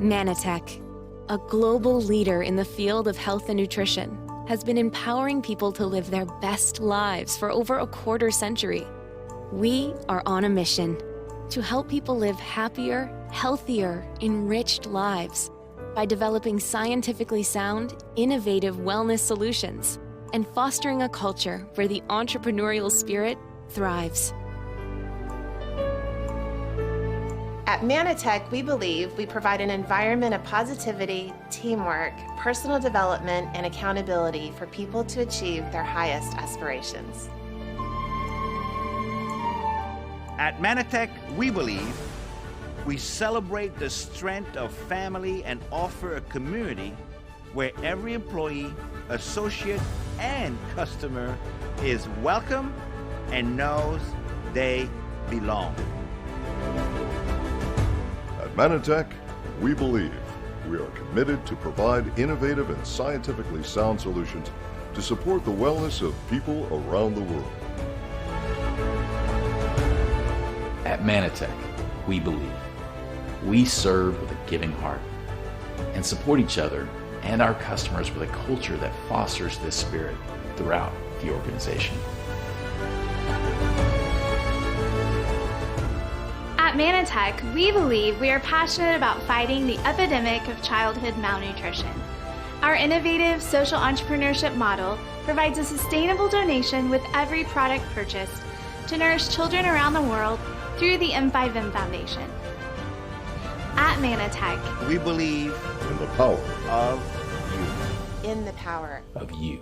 Manatech, a global leader in the field of health and nutrition, has been empowering people to live their best lives for over a quarter century. We are on a mission to help people live happier, healthier, enriched lives by developing scientifically sound, innovative wellness solutions and fostering a culture where the entrepreneurial spirit thrives. At Manatech, we believe we provide an environment of positivity, teamwork, personal development, and accountability for people to achieve their highest aspirations. At Manatech, we believe we celebrate the strength of family and offer a community where every employee, associate, and customer is welcome and knows they belong. At Manatech, we believe we are committed to provide innovative and scientifically sound solutions to support the wellness of people around the world. At Manatech, we believe we serve with a giving heart and support each other and our customers with a culture that fosters this spirit throughout the organization. At Manatech, we believe we are passionate about fighting the epidemic of childhood malnutrition. Our innovative social entrepreneurship model provides a sustainable donation with every product purchased to nourish children around the world through the M5M Foundation. At Manatech, We believe In the power of you. In the power Of you.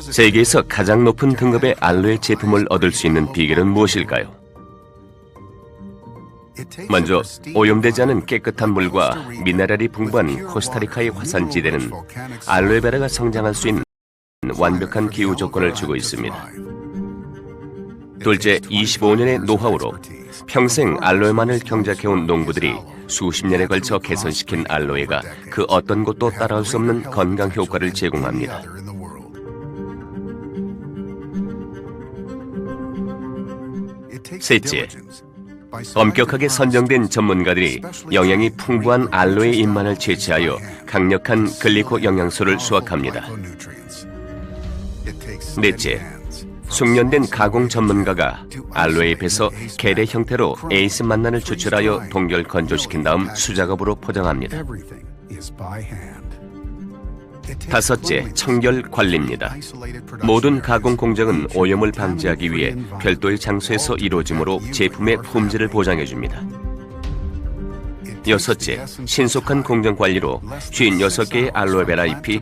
세계에서 가장 높은 등급의 알로에 제품을 얻을 수 있는 비결은 무엇일까요? 먼저 오염되지 않은 깨끗한 물과 미네랄이 풍부한 코스타리카의 화산지대는 알로에베라가 성장할 수 있는 완벽한 기후 조건을 주고 있습니다. 둘째, 25년의 노하우로 평생 알로에만을 경작해온 농부들이 수십 년에 걸쳐 개선시킨 알로에가 그 어떤 곳도 따라올 수 없는 건강 효과를 제공합니다. 셋째, 엄격하게 선정된 전문가들이 영양이 풍부한 알로에 잎만을 채취하여 강력한 글리코 영양소를 수확합니다. 넷째, 숙련된 가공 전문가가 알로에 잎에서 게레 형태로 에이스 만난을 추출하여 동결 건조시킨 다음 수작업으로 포장합니다. 다섯째, 청결 관리입니다. 모든 가공 공정은 오염을 방지하기 위해 별도의 장소에서 이루어지므로 제품의 품질을 보장해줍니다. 여섯째, 신속한 공정 관리로 56개의 알로에베라 잎이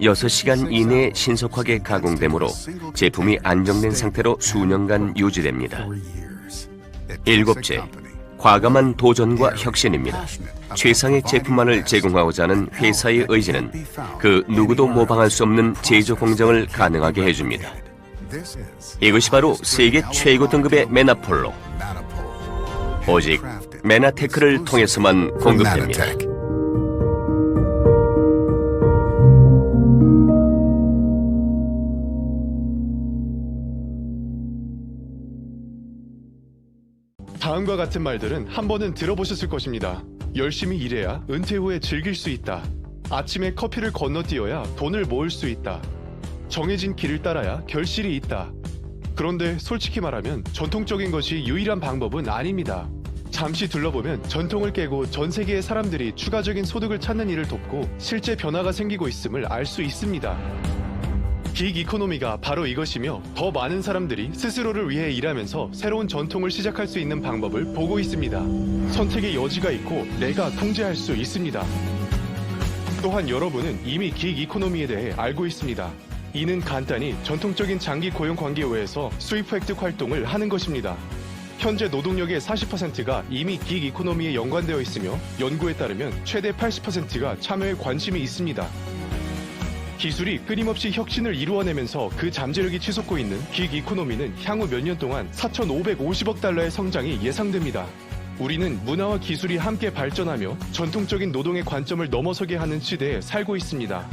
6시간 이내에 신속하게 가공되므로 제품이 안정된 상태로 수년간 유지됩니다. 일곱째, 과감한 도전과 혁신입니다. 최상의 제품만을 제공하고자 하는 회사의 의지는 그 누구도 모방할 수 없는 제조 공정을 가능하게 해줍니다. 이것이 바로 세계 최고 등급의 메나폴로, 오직 메나테크를 통해서만 공급됩니다. 다음과 같은 말들은 한 번은 들어보셨을 것입니다. 열심히 일해야 은퇴 후에 즐길 수 있다. 아침에 커피를 건너뛰어야 돈을 모을 수 있다. 정해진 길을 따라야 결실이 있다. 그런데 솔직히 말하면 전통적인 것이 유일한 방법은 아닙니다. 잠시 둘러보면 전통을 깨고 전 세계의 사람들이 추가적인 소득을 찾는 일을 돕고 실제 변화가 생기고 있음을 알 수 있습니다. 긱 이코노미가 바로 이것이며 더 많은 사람들이 스스로를 위해 일하면서 새로운 전통을 시작할 수 있는 방법을 보고 있습니다. 선택의 여지가 있고 내가 통제할 수 있습니다. 또한 여러분은 이미 긱 이코노미에 대해 알고 있습니다. 이는 간단히 전통적인 장기 고용 관계에 의해서 수입 획득 활동을 하는 것입니다. 현재 노동력의 40%가 이미 긱 이코노미에 연관되어 있으며 연구에 따르면 최대 80%가 참여에 관심이 있습니다. 기술이 끊임없이 혁신을 이루어내면서 그 잠재력이 치솟고 있는 긱 이코노미는 향후 몇 년 동안 4,550억 달러의 성장이 예상됩니다. 우리는 문화와 기술이 함께 발전하며 전통적인 노동의 관점을 넘어서게 하는 시대에 살고 있습니다.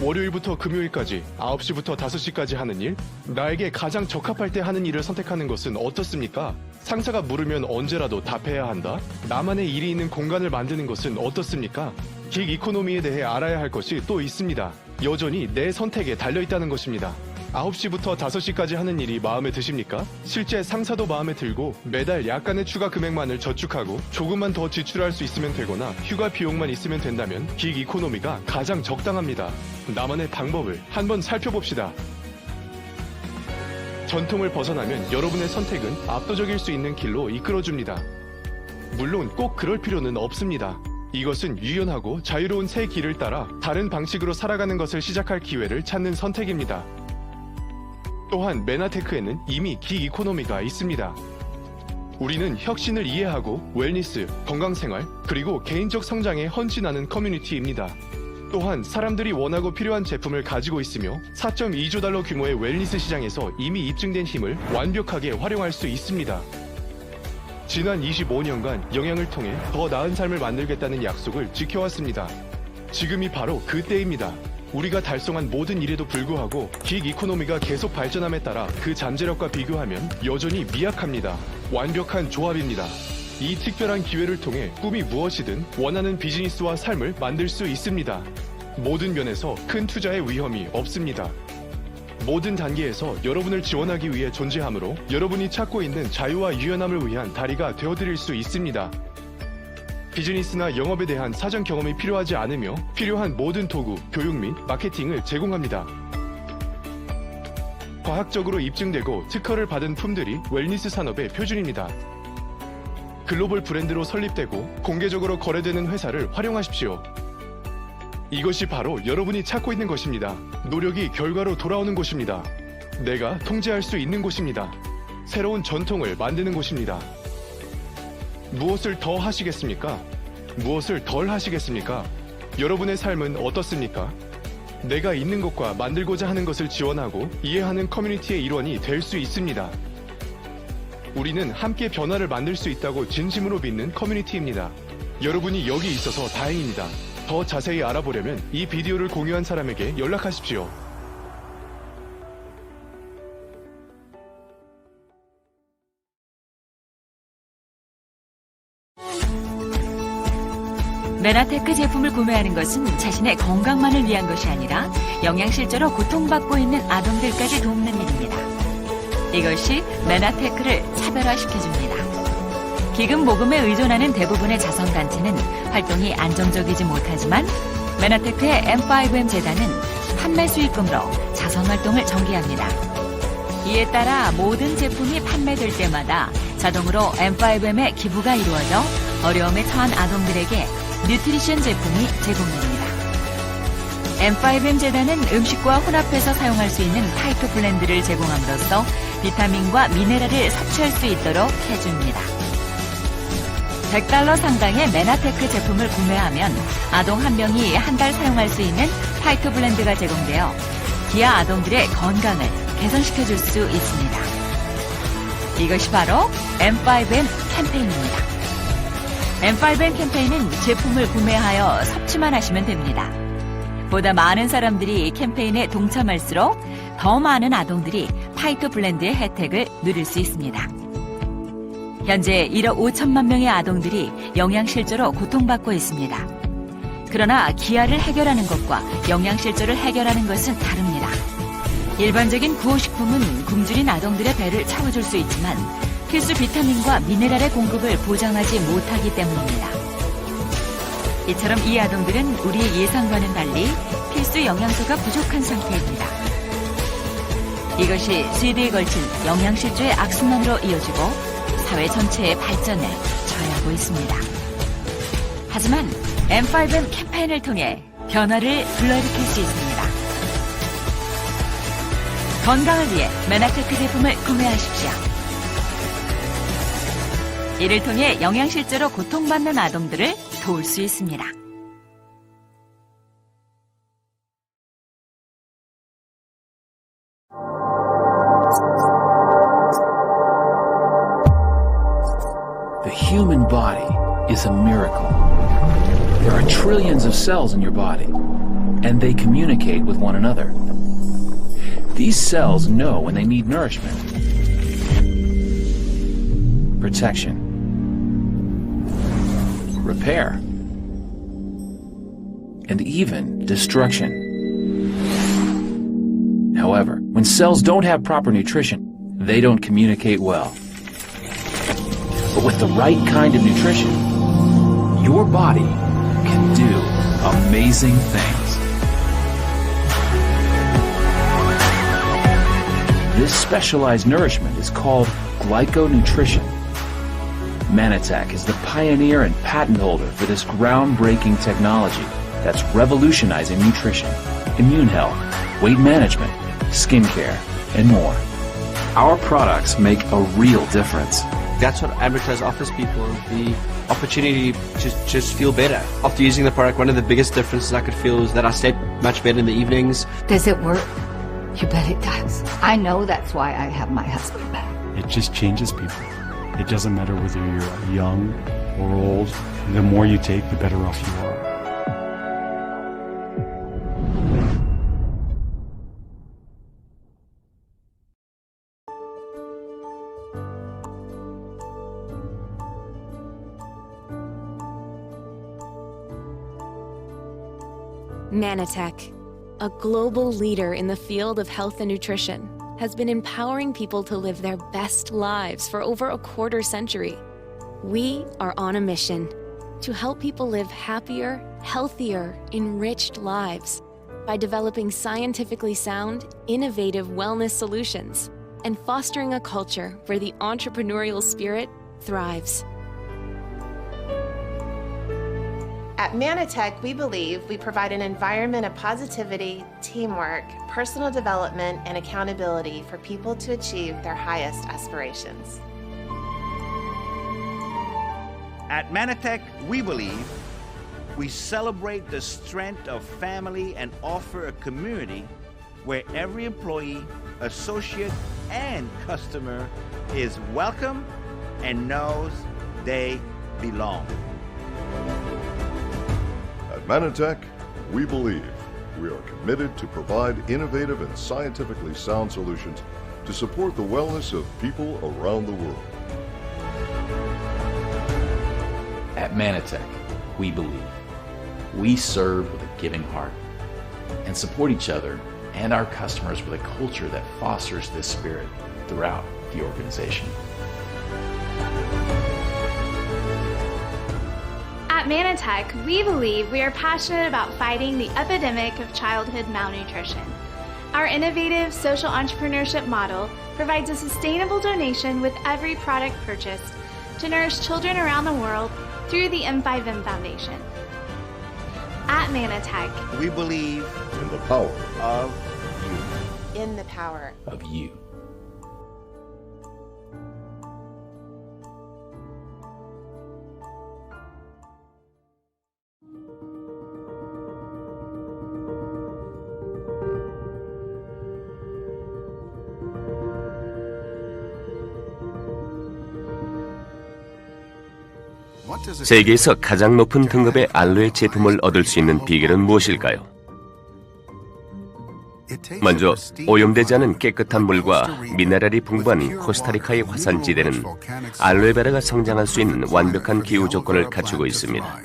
월요일부터 금요일까지 9시부터 5시까지 하는 일, 나에게 가장 적합할 때 하는 일을 선택하는 것은 어떻습니까? 상사가 물으면 언제라도 답해야 한다? 나만의 일이 있는 공간을 만드는 것은 어떻습니까? 긱 이코노미에 대해 알아야 할 것이 또 있습니다. 여전히 내 선택에 달려있다는 것입니다. 9시부터 5시까지 하는 일이 마음에 드십니까? 실제 상사도 마음에 들고 매달 약간의 추가 금액만을 저축하고 조금만 더 지출할 수 있으면 되거나 휴가 비용만 있으면 된다면 긱 이코노미가 가장 적당합니다. 나만의 방법을 한번 살펴봅시다. 전통을 벗어나면 여러분의 선택은 압도적일 수 있는 길로 이끌어줍니다. 물론 꼭 그럴 필요는 없습니다. 이것은 유연하고 자유로운 새 길을 따라 다른 방식으로 살아가는 것을 시작할 기회를 찾는 선택입니다. 또한 메나테크에는 이미 긱 이코노미가 있습니다. 우리는 혁신을 이해하고 웰니스, 건강생활, 그리고 개인적 성장에 헌신하는 커뮤니티입니다. 또한 사람들이 원하고 필요한 제품을 가지고 있으며 4.2조 달러 규모의 웰니스 시장에서 이미 입증된 힘을 완벽하게 활용할 수 있습니다. 지난 25년간 영양을 통해 더 나은 삶을 만들겠다는 약속을 지켜왔습니다. 지금이 바로 그때입니다. 우리가 달성한 모든 일에도 불구하고 긱 이코노미가 계속 발전함에 따라 그 잠재력과 비교하면 여전히 미약합니다. 완벽한 조합입니다. 이 특별한 기회를 통해 꿈이 무엇이든 원하는 비즈니스와 삶을 만들 수 있습니다. 모든 면에서 큰 투자의 위험이 없습니다. 모든 단계에서 여러분을 지원하기 위해 존재하므로 여러분이 찾고 있는 자유와 유연함을 위한 다리가 되어드릴 수 있습니다. 비즈니스나 영업에 대한 사전 경험이 필요하지 않으며 필요한 모든 도구, 교육 및 마케팅을 제공합니다. 과학적으로 입증되고 특허를 받은 품들이 웰니스 산업의 표준입니다. 글로벌 브랜드로 설립되고 공개적으로 거래되는 회사를 활용하십시오. 이것이 바로 여러분이 찾고 있는 것입니다. 노력이 결과로 돌아오는 곳입니다. 내가 통제할 수 있는 곳입니다. 새로운 전통을 만드는 곳입니다. 무엇을 더 하시겠습니까? 무엇을 덜 하시겠습니까? 여러분의 삶은 어떻습니까? 내가 있는 것과 만들고자 하는 것을 지원하고 이해하는 커뮤니티의 일원이 될 수 있습니다. 우리는 함께 변화를 만들 수 있다고 진심으로 믿는 커뮤니티입니다. 여러분이 여기 있어서 다행입니다. 더 자세히 알아보려면 이 비디오를 공유한 사람에게 연락하십시오. 메나테크 제품을 구매하는 것은 자신의 건강만을 위한 것이 아니라 영양실조로 고통받고 있는 아동들까지 돕는 일입니다. 이것이 메나테크를 차별화시켜줍니다. 기금 모금에 의존하는 대부분의 자선단체는 활동이 안정적이지 못하지만 메나테크의 M5M 재단은 판매 수익금으로 자선활동을 전개합니다. 이에 따라 모든 제품이 판매될 때마다 자동으로 M5M의 기부가 이루어져 어려움에 처한 아동들에게 뉴트리션 제품이 제공됩니다. M5M 재단은 음식과 혼합해서 사용할 수 있는 파이프 블렌드를 제공함으로써 비타민과 미네랄을 섭취할 수 있도록 해줍니다. $100 상당의 메나테크 제품을 구매하면 아동 한 명이 한 달 사용할 수 있는 파이프 블렌드가 제공되어 기아 아동들의 건강을 개선시켜줄 수 있습니다. 이것이 바로 M5M 캠페인입니다. M5M 캠페인은 제품을 구매하여 섭취만 하시면 됩니다. 보다 많은 사람들이 캠페인에 동참할수록 더 많은 아동들이 파이프 블렌드의 혜택을 누릴 수 있습니다. 현재 1억 5천만 명의 아동들이 영양실조로 고통받고 있습니다. 그러나 기아를 해결하는 것과 영양실조를 해결하는 것은 다릅니다. 일반적인 구호식품은 굶주린 아동들의 배를 채워줄 수 있지만 필수 비타민과 미네랄의 공급을 보장하지 못하기 때문입니다. 이처럼 이 아동들은 우리의 예상과는 달리 필수 영양소가 부족한 상태입니다. 이것이 세대에 걸친 영양실조의 악순환으로 이어지고 사회 전체의 발전을 저해하고 있습니다. 하지만 M5M 캠페인을 통해 변화를 불러일으킬 수 있습니다. 건강을 위해 메나테크 제품을 구매하십시오. 이를 통해 영양실조로 고통받는 아동들을 도울 수 있습니다. The human body is a miracle. There are trillions of cells in your body, and they communicate with one another. These cells know when they need nourishment, protection, repair, and even destruction. However, when cells don't have proper nutrition, they don't communicate well. But with the right kind of nutrition, your body can do amazing things. This specialized nourishment is called glyconutrition. Manatech is the pioneer and patent holder for this groundbreaking technology that's revolutionizing nutrition, immune health, weight management, skincare, and more. Our products make a real difference. That's what Advertise offers people, the opportunity to just feel better. After using the product, one of the biggest differences I could feel is that I slept much better in the evenings. Does it work? You bet it does. I know that's why I have my husband back. It just changes people. It doesn't matter whether you're young or old. The more you take, the better off you are. Manatech, a global leader in the field of health and nutrition, has been empowering people to live their best lives for over a quarter century. We are on a mission to help people live happier, healthier, enriched lives by developing scientifically sound, innovative wellness solutions and fostering a culture where the entrepreneurial spirit thrives. At Manatech, we believe we provide an environment of positivity, teamwork, personal development, and accountability for people to achieve their highest aspirations. At Manatech, we believe we celebrate the strength of family and offer a community where every employee, associate, and customer is welcome and knows they belong. At Manatech, we believe we are committed to provide innovative and scientifically sound solutions to support the wellness of people around the world. At Manatech, we believe. We serve with a giving heart and support each other and our customers with a culture that fosters this spirit throughout the organization. At Manatech, we believe we are passionate about fighting the epidemic of childhood malnutrition. Our innovative social entrepreneurship model provides a sustainable donation with every product purchased to nourish children around the world through the M5M Foundation. At Manatech, We believe In the power of you. In the power Of you. 세계에서 가장 높은 등급의 알로에 제품을 얻을 수 있는 비결은 무엇일까요? 먼저 오염되지 않은 깨끗한 물과 미네랄이 풍부한 코스타리카의 화산지대는 알로에베라가 성장할 수 있는 완벽한 기후 조건을 갖추고 있습니다.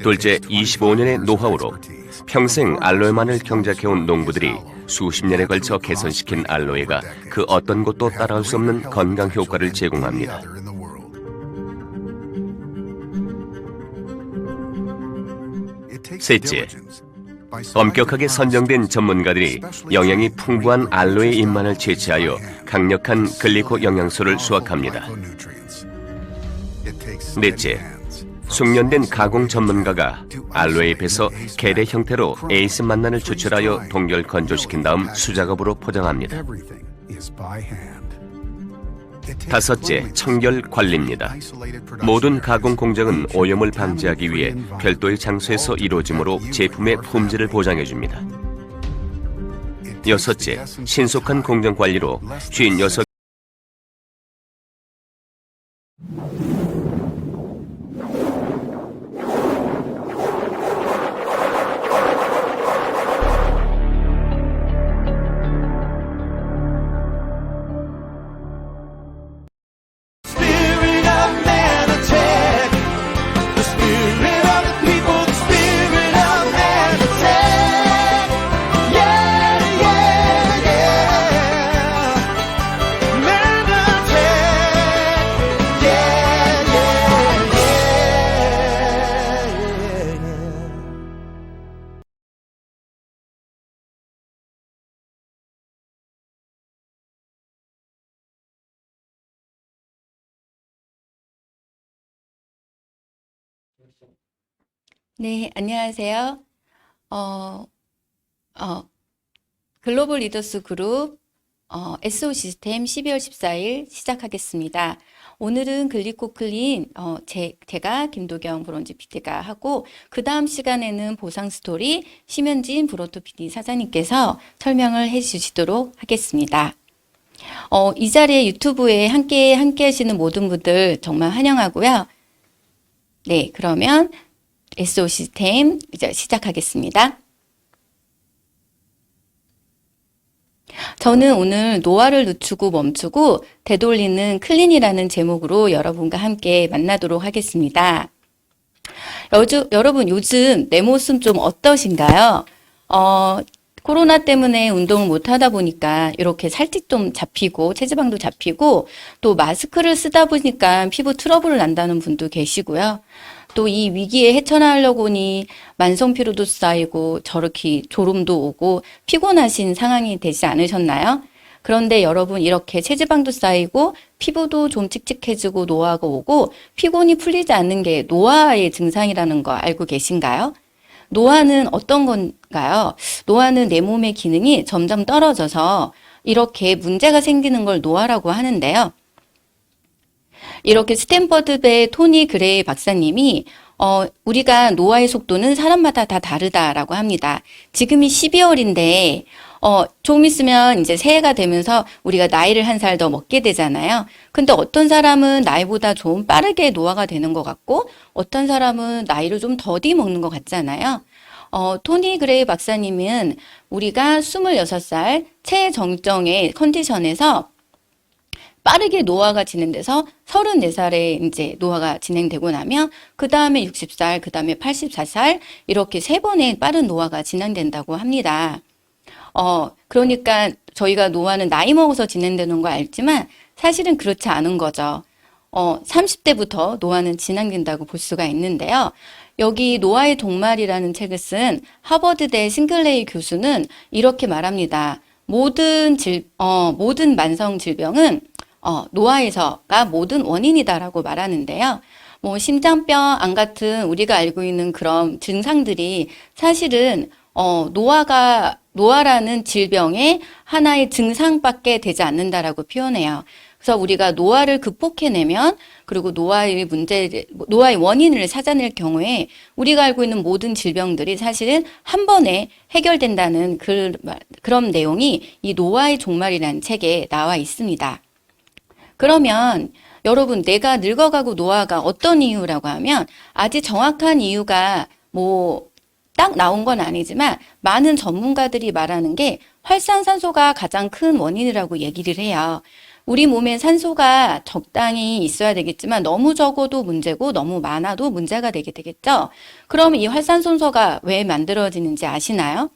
둘째, 25년의 노하우로 평생 알로에만을 경작해온 농부들이 수십 년에 걸쳐 개선시킨 알로에가 그 어떤 곳도 따라올 수 없는 건강 효과를 제공합니다. 셋째, 엄격하게 선정된 전문가들이 영양이 풍부한 알로에 잎만을 채취하여 강력한 글리코 영양소를 수확합니다. 넷째, 숙련된 가공 전문가가 알로에 잎에서 게레 형태로 에이스 만난을 추출하여 동결 건조시킨 다음 수작업으로 포장합니다. 다섯째, 청결 관리입니다. 모든 가공 공정은 오염을 방지하기 위해 별도의 장소에서 이루어지므로 제품의 품질을 보장해줍니다. 여섯째, 신속한 공정 관리로 56 Spirit of Manatech, the spirit of the people, the spirit of Manatech. Yeah, yeah, yeah. Manatech. Yeah, yeah, yeah. 네, 안녕하세요. 글로벌 리더스 그룹 SO 시스템 12월 14일 시작하겠습니다. 오늘은 글리코클린 제가 김도경 브론즈 PD가 하고 그 다음 시간에는 보상 스토리 심현진 브로토 PD 사장님께서 설명을 해주시도록 하겠습니다. 이 자리에 유튜브에 함께 하시는 모든 분들 정말 환영하고요. 네, 그러면 SO 시스템 이제 시작하겠습니다. 저는 오늘 노화를 늦추고 멈추고 되돌리는 클린이라는 제목으로 여러분과 함께 만나도록 하겠습니다. 여러분 요즘 내 모습 좀 어떠신가요? 코로나 때문에 운동을 못 하다 보니까 이렇게 살집 좀 잡히고 체지방도 잡히고 또 마스크를 쓰다 보니까 피부 트러블을 난다는 분도 계시고요. 또 이 위기에 헤쳐나가려고 만성 피로도 쌓이고 저렇게 졸음도 오고 피곤하신 상황이 되지 않으셨나요? 그런데 여러분 이렇게 체지방도 쌓이고 피부도 좀 칙칙해지고 노화가 오고 피곤이 풀리지 않는 게 노화의 증상이라는 거 알고 계신가요? 노화는 어떤 건가요? 노화는 내 몸의 기능이 점점 떨어져서 이렇게 문제가 생기는 걸 노화라고 하는데요. 이렇게 스탠퍼드대 토니 그레이 박사님이 우리가 노화의 속도는 사람마다 다 다르다라고 합니다. 지금이 12월인데 좀 있으면 이제 새해가 되면서 우리가 나이를 한 살 더 먹게 되잖아요. 근데 어떤 사람은 나이보다 좀 빠르게 노화가 되는 것 같고 어떤 사람은 나이를 좀 더디 먹는 것 같잖아요. 토니 그레이 박사님은 우리가 26살 최정정의 컨디션에서 빠르게 노화가 진행돼서 34살에 이제 노화가 진행되고 나면 그 다음에 60살, 그 다음에 84살 이렇게 3번의 빠른 노화가 진행된다고 합니다. 그러니까 저희가 노화는 나이 먹어서 진행되는 거 알지만 사실은 그렇지 않은 거죠. 30대부터 노화는 진행된다고 볼 수가 있는데요. 여기 노화의 동말이라는 책을 쓴 하버드대 싱글레이 교수는 이렇게 말합니다. 모든 만성 질병은 노화에서가 모든 원인이다라고 말하는데요. 뭐 심장병, 암 같은 우리가 알고 있는 그런 증상들이 사실은 노화라는 질병의 하나의 증상밖에 되지 않는다라고 표현해요. 그래서 우리가 노화를 극복해내면 그리고 노화의 원인을 찾아낼 경우에 우리가 알고 있는 모든 질병들이 사실은 한 번에 해결된다는 그런 내용이 이 노화의 종말이라는 책에 나와 있습니다. 그러면 여러분 내가 늙어가고 노화가 어떤 이유라고 하면 아직 정확한 이유가 딱 나온 건 아니지만 많은 전문가들이 말하는 게 활산산소가 가장 큰 원인이라고 얘기를 해요. 우리 몸에 산소가 적당히 있어야 되겠지만 너무 적어도 문제고 너무 많아도 문제가 되게 되겠죠. 그럼 이 활산산소가 왜 만들어지는지 아시나요?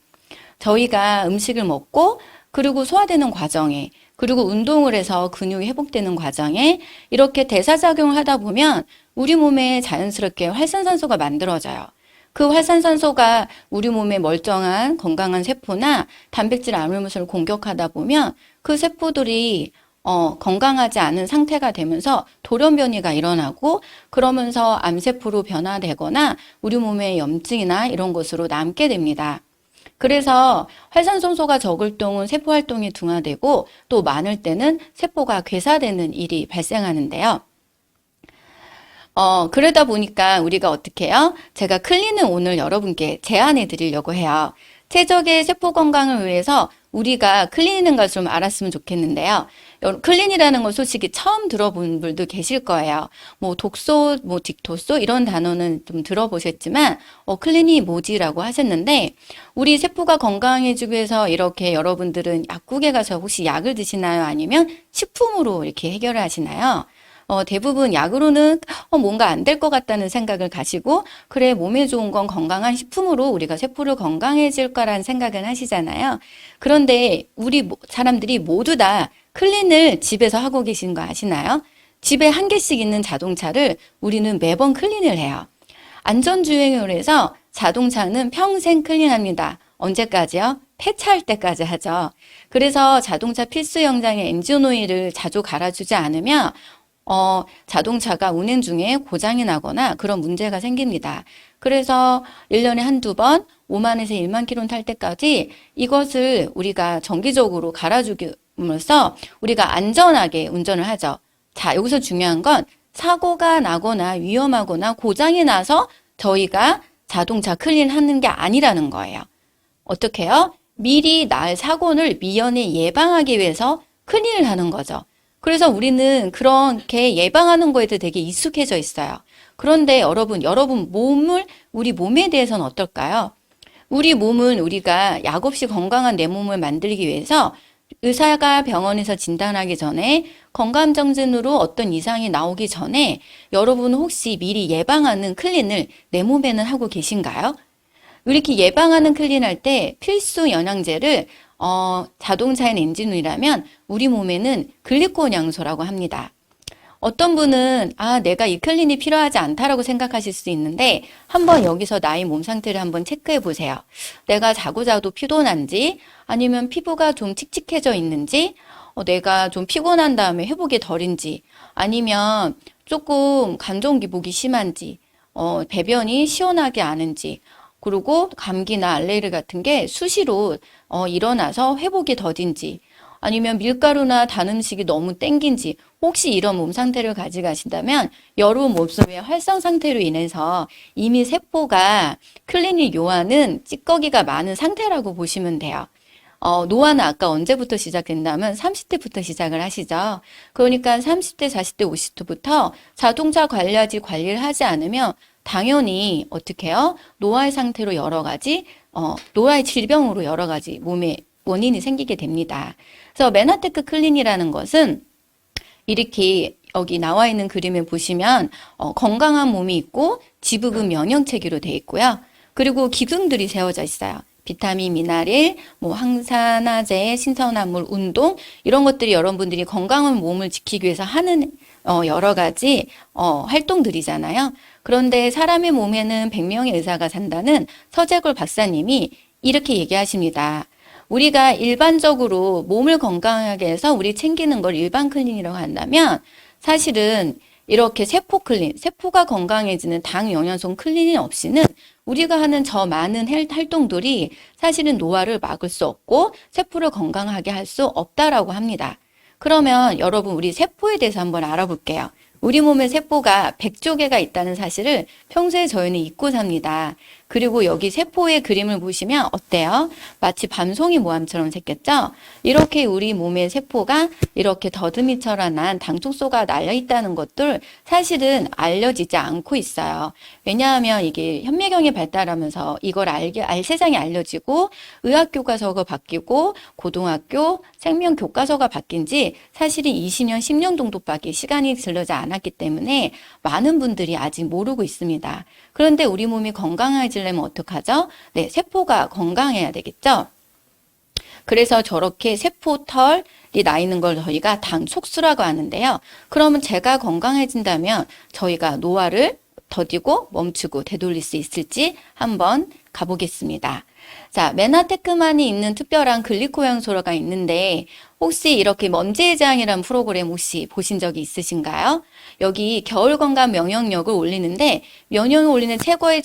저희가 음식을 먹고 그리고 소화되는 과정에 그리고 운동을 해서 근육이 회복되는 과정에 이렇게 대사작용을 하다 보면 우리 몸에 자연스럽게 활산산소가 만들어져요. 그 활산산소가 우리 몸의 멀쩡한 건강한 세포나 단백질 암흑물질을 공격하다 보면 그 세포들이 건강하지 않은 상태가 되면서 돌연변이가 일어나고 그러면서 암세포로 변화되거나 우리 몸에 염증이나 이런 것으로 남게 됩니다. 그래서 활산산소가 적을 때는 세포 활동이 둔화되고 또 많을 때는 세포가 괴사되는 일이 발생하는데요. 그러다 보니까 우리가 어떻게 해요? 제가 클린을 오늘 여러분께 제안해 드리려고 해요. 최적의 세포 건강을 위해서 우리가 클린인 걸 좀 알았으면 좋겠는데요. 클린이라는 걸 솔직히 처음 들어본 분들도 계실 거예요. 뭐 독소, 뭐 딕토소 이런 단어는 좀 들어보셨지만 클린이 뭐지라고 하셨는데 우리 세포가 건강해지기 위해서 이렇게 여러분들은 약국에 가서 혹시 약을 드시나요? 아니면 식품으로 이렇게 해결을 하시나요? 대부분 약으로는 뭔가 안 될 것 같다는 생각을 가지고 그래 몸에 좋은 건 건강한 식품으로 우리가 세포를 건강해질 거라는 생각을 하시잖아요. 그런데 우리 사람들이 모두 다 클린을 집에서 하고 계신 거 아시나요? 집에 한 개씩 있는 자동차를 우리는 매번 클린을 해요. 안전주행을 해서 자동차는 평생 클린합니다. 언제까지요? 폐차할 때까지 하죠. 그래서 자동차 필수 영장의 엔진 오일을 자주 갈아주지 않으면 자동차가 운행 중에 고장이 나거나 그런 문제가 생깁니다. 그래서 1년에 한두 번 5만에서 1만 킬로 탈 때까지 이것을 우리가 정기적으로 갈아주기로써 우리가 안전하게 운전을 하죠. 자, 여기서 중요한 건 사고가 나거나 위험하거나 고장이 나서 저희가 자동차 클린하는 게 아니라는 거예요. 어떻게 해요? 미리 날 사고를 미연에 예방하기 위해서 클린을 하는 거죠. 그래서 우리는 그렇게 예방하는 거에 되게 익숙해져 있어요. 그런데 여러분 우리 몸에 대해서는 어떨까요? 우리 몸은 우리가 약 없이 건강한 내 몸을 만들기 위해서 의사가 병원에서 진단하기 전에 건강검진으로 어떤 이상이 나오기 전에 여러분 혹시 미리 예방하는 클린을 내 몸에는 하고 계신가요? 이렇게 예방하는 클린할 때 필수 영양제를 자동차엔 엔진오일이라면 우리 몸에는 글리콘 양소라고 합니다. 어떤 분은 내가 이 클린이 필요하지 않다라고 생각하실 수 있는데 한번 여기서 나의 몸 상태를 한번 체크해 보세요. 내가 자고 피곤한지 아니면 피부가 좀 칙칙해져 있는지 내가 좀 피곤한 다음에 회복이 덜인지 아니면 조금 간종기복이 심한지 배변이 시원하게 않은지 그리고 감기나 알레르기 같은 게 수시로 일어나서 회복이 더딘지 아니면 밀가루나 단 음식이 너무 땡긴지 혹시 이런 몸 상태를 가지고 가신다면 여러분 몸속의 활성 상태로 인해서 이미 세포가 클린을 요하는 찌꺼기가 많은 상태라고 보시면 돼요. 노화는 아까 언제부터 시작된다면 30대부터 시작을 하시죠. 그러니까 30대, 40대, 50대부터 자동차 관리를 하지 않으면 당연히 어떻게 해요? 노화의 상태로 여러 가지, 노화의 질병으로 여러 가지 몸에 원인이 생기게 됩니다. 그래서 메나테크 클린이라는 것은 이렇게 여기 나와 있는 그림을 보시면 건강한 몸이 있고 지부근 면역체계로 되어 있고요. 그리고 기둥들이 세워져 있어요. 비타민, 미네랄, 항산화제, 신선한 물, 운동 이런 것들이 여러분들이 건강한 몸을 지키기 위해서 하는 여러 가지 활동들이잖아요. 그런데 사람의 몸에는 100명의 의사가 산다는 서재골 박사님이 이렇게 얘기하십니다. 우리가 일반적으로 몸을 건강하게 해서 우리 챙기는 걸 일반 클린이라고 한다면 사실은 이렇게 세포 클린, 세포가 건강해지는 당 영양소 클린이 없이는 우리가 하는 저 많은 활동들이 사실은 노화를 막을 수 없고 세포를 건강하게 할 수 없다라고 합니다. 그러면 여러분 우리 세포에 대해서 한번 알아볼게요. 우리 몸에 세포가 100조 개가 있다는 사실을 평소에 저희는 잊고 삽니다. 그리고 여기 세포의 그림을 보시면 어때요? 마치 밤송이 모함처럼 생겼죠? 이렇게 우리 몸의 세포가 이렇게 더듬이처럼 난 당촉소가 날려 있다는 것들 사실은 알려지지 않고 있어요. 왜냐하면 이게 현미경이 발달하면서 이걸 알 세상에 알려지고 의학 교과서가 바뀌고 고등학교 생명 교과서가 바뀐 지 사실은 20년, 10년 정도밖에 시간이 들르지 않았기 때문에 많은 분들이 아직 모르고 있습니다. 그런데 우리 몸이 건강해지려면 어떡하죠? 네, 세포가 건강해야 되겠죠? 그래서 저렇게 세포털이 나 있는 걸 저희가 당촉수라고 하는데요. 그러면 제가 건강해진다면 저희가 노화를 더디고 멈추고 되돌릴 수 있을지 한번 가보겠습니다. 자, 메나테크만이 있는 특별한 글리코 향소가 있는데 혹시 이렇게 먼지의 재앙이라는 프로그램 혹시 보신 적이 있으신가요? 여기 겨울 건강 면역력을 올리는데 면역을 올리는 최고의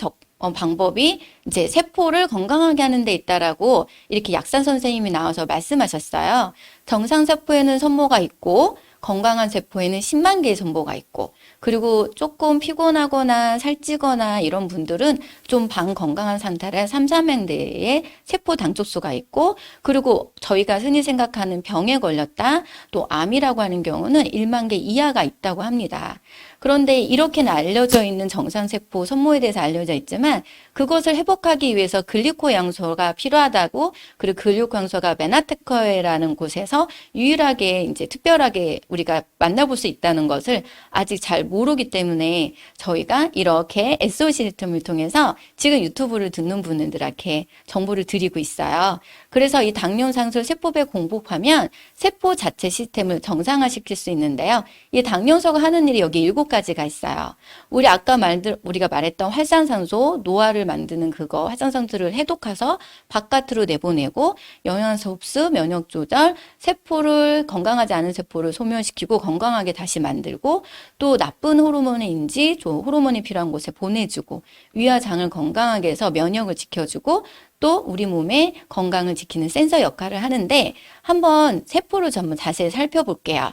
방법이 이제 세포를 건강하게 하는 데 있다라고 이렇게 약사 선생님이 나와서 말씀하셨어요. 정상 세포에는 선모가 있고 건강한 세포에는 10만 개의 선모가 있고 그리고 조금 피곤하거나 살찌거나 이런 분들은 좀 반건강한 상태라 3,400대의 세포 당촉수가 있고, 그리고 저희가 흔히 생각하는 병에 걸렸다, 또 암이라고 하는 경우는 1만 개 이하가 있다고 합니다. 그런데 이렇게는 알려져 있는 정상세포 손모에 대해서 알려져 있지만, 그것을 회복하기 위해서 글리코 양소가 필요하다고, 그리고 글리코 양소가 메나테커에라는 곳에서 유일하게 이제 특별하게 우리가 만나볼 수 있다는 것을 아직 잘 모르기 때문에 저희가 이렇게 SO 시스템을 통해서 지금 유튜브를 듣는 분들에게 정보를 드리고 있어요. 그래서 이 당뇨상술 세포배 공복하면 세포 자체 시스템을 정상화시킬 수 있는데요. 이 당뇨소가 하는 일이 여기 7가지가 있어요. 우리가 말했던 활산산소, 노화를 만드는 그거, 활산산소를 해독해서 바깥으로 내보내고, 영양소 흡수, 면역 조절, 세포를 건강하지 않은 세포를 소멸시키고 건강하게 다시 만들고, 또 나쁜 호르몬인지 좋은 호르몬이 필요한 곳에 보내주고, 위와 장을 건강하게 해서 면역을 지켜주고, 또 우리 몸의 건강을 지키는 센서 역할을 하는데, 한번 세포를 전부 자세히 살펴볼게요.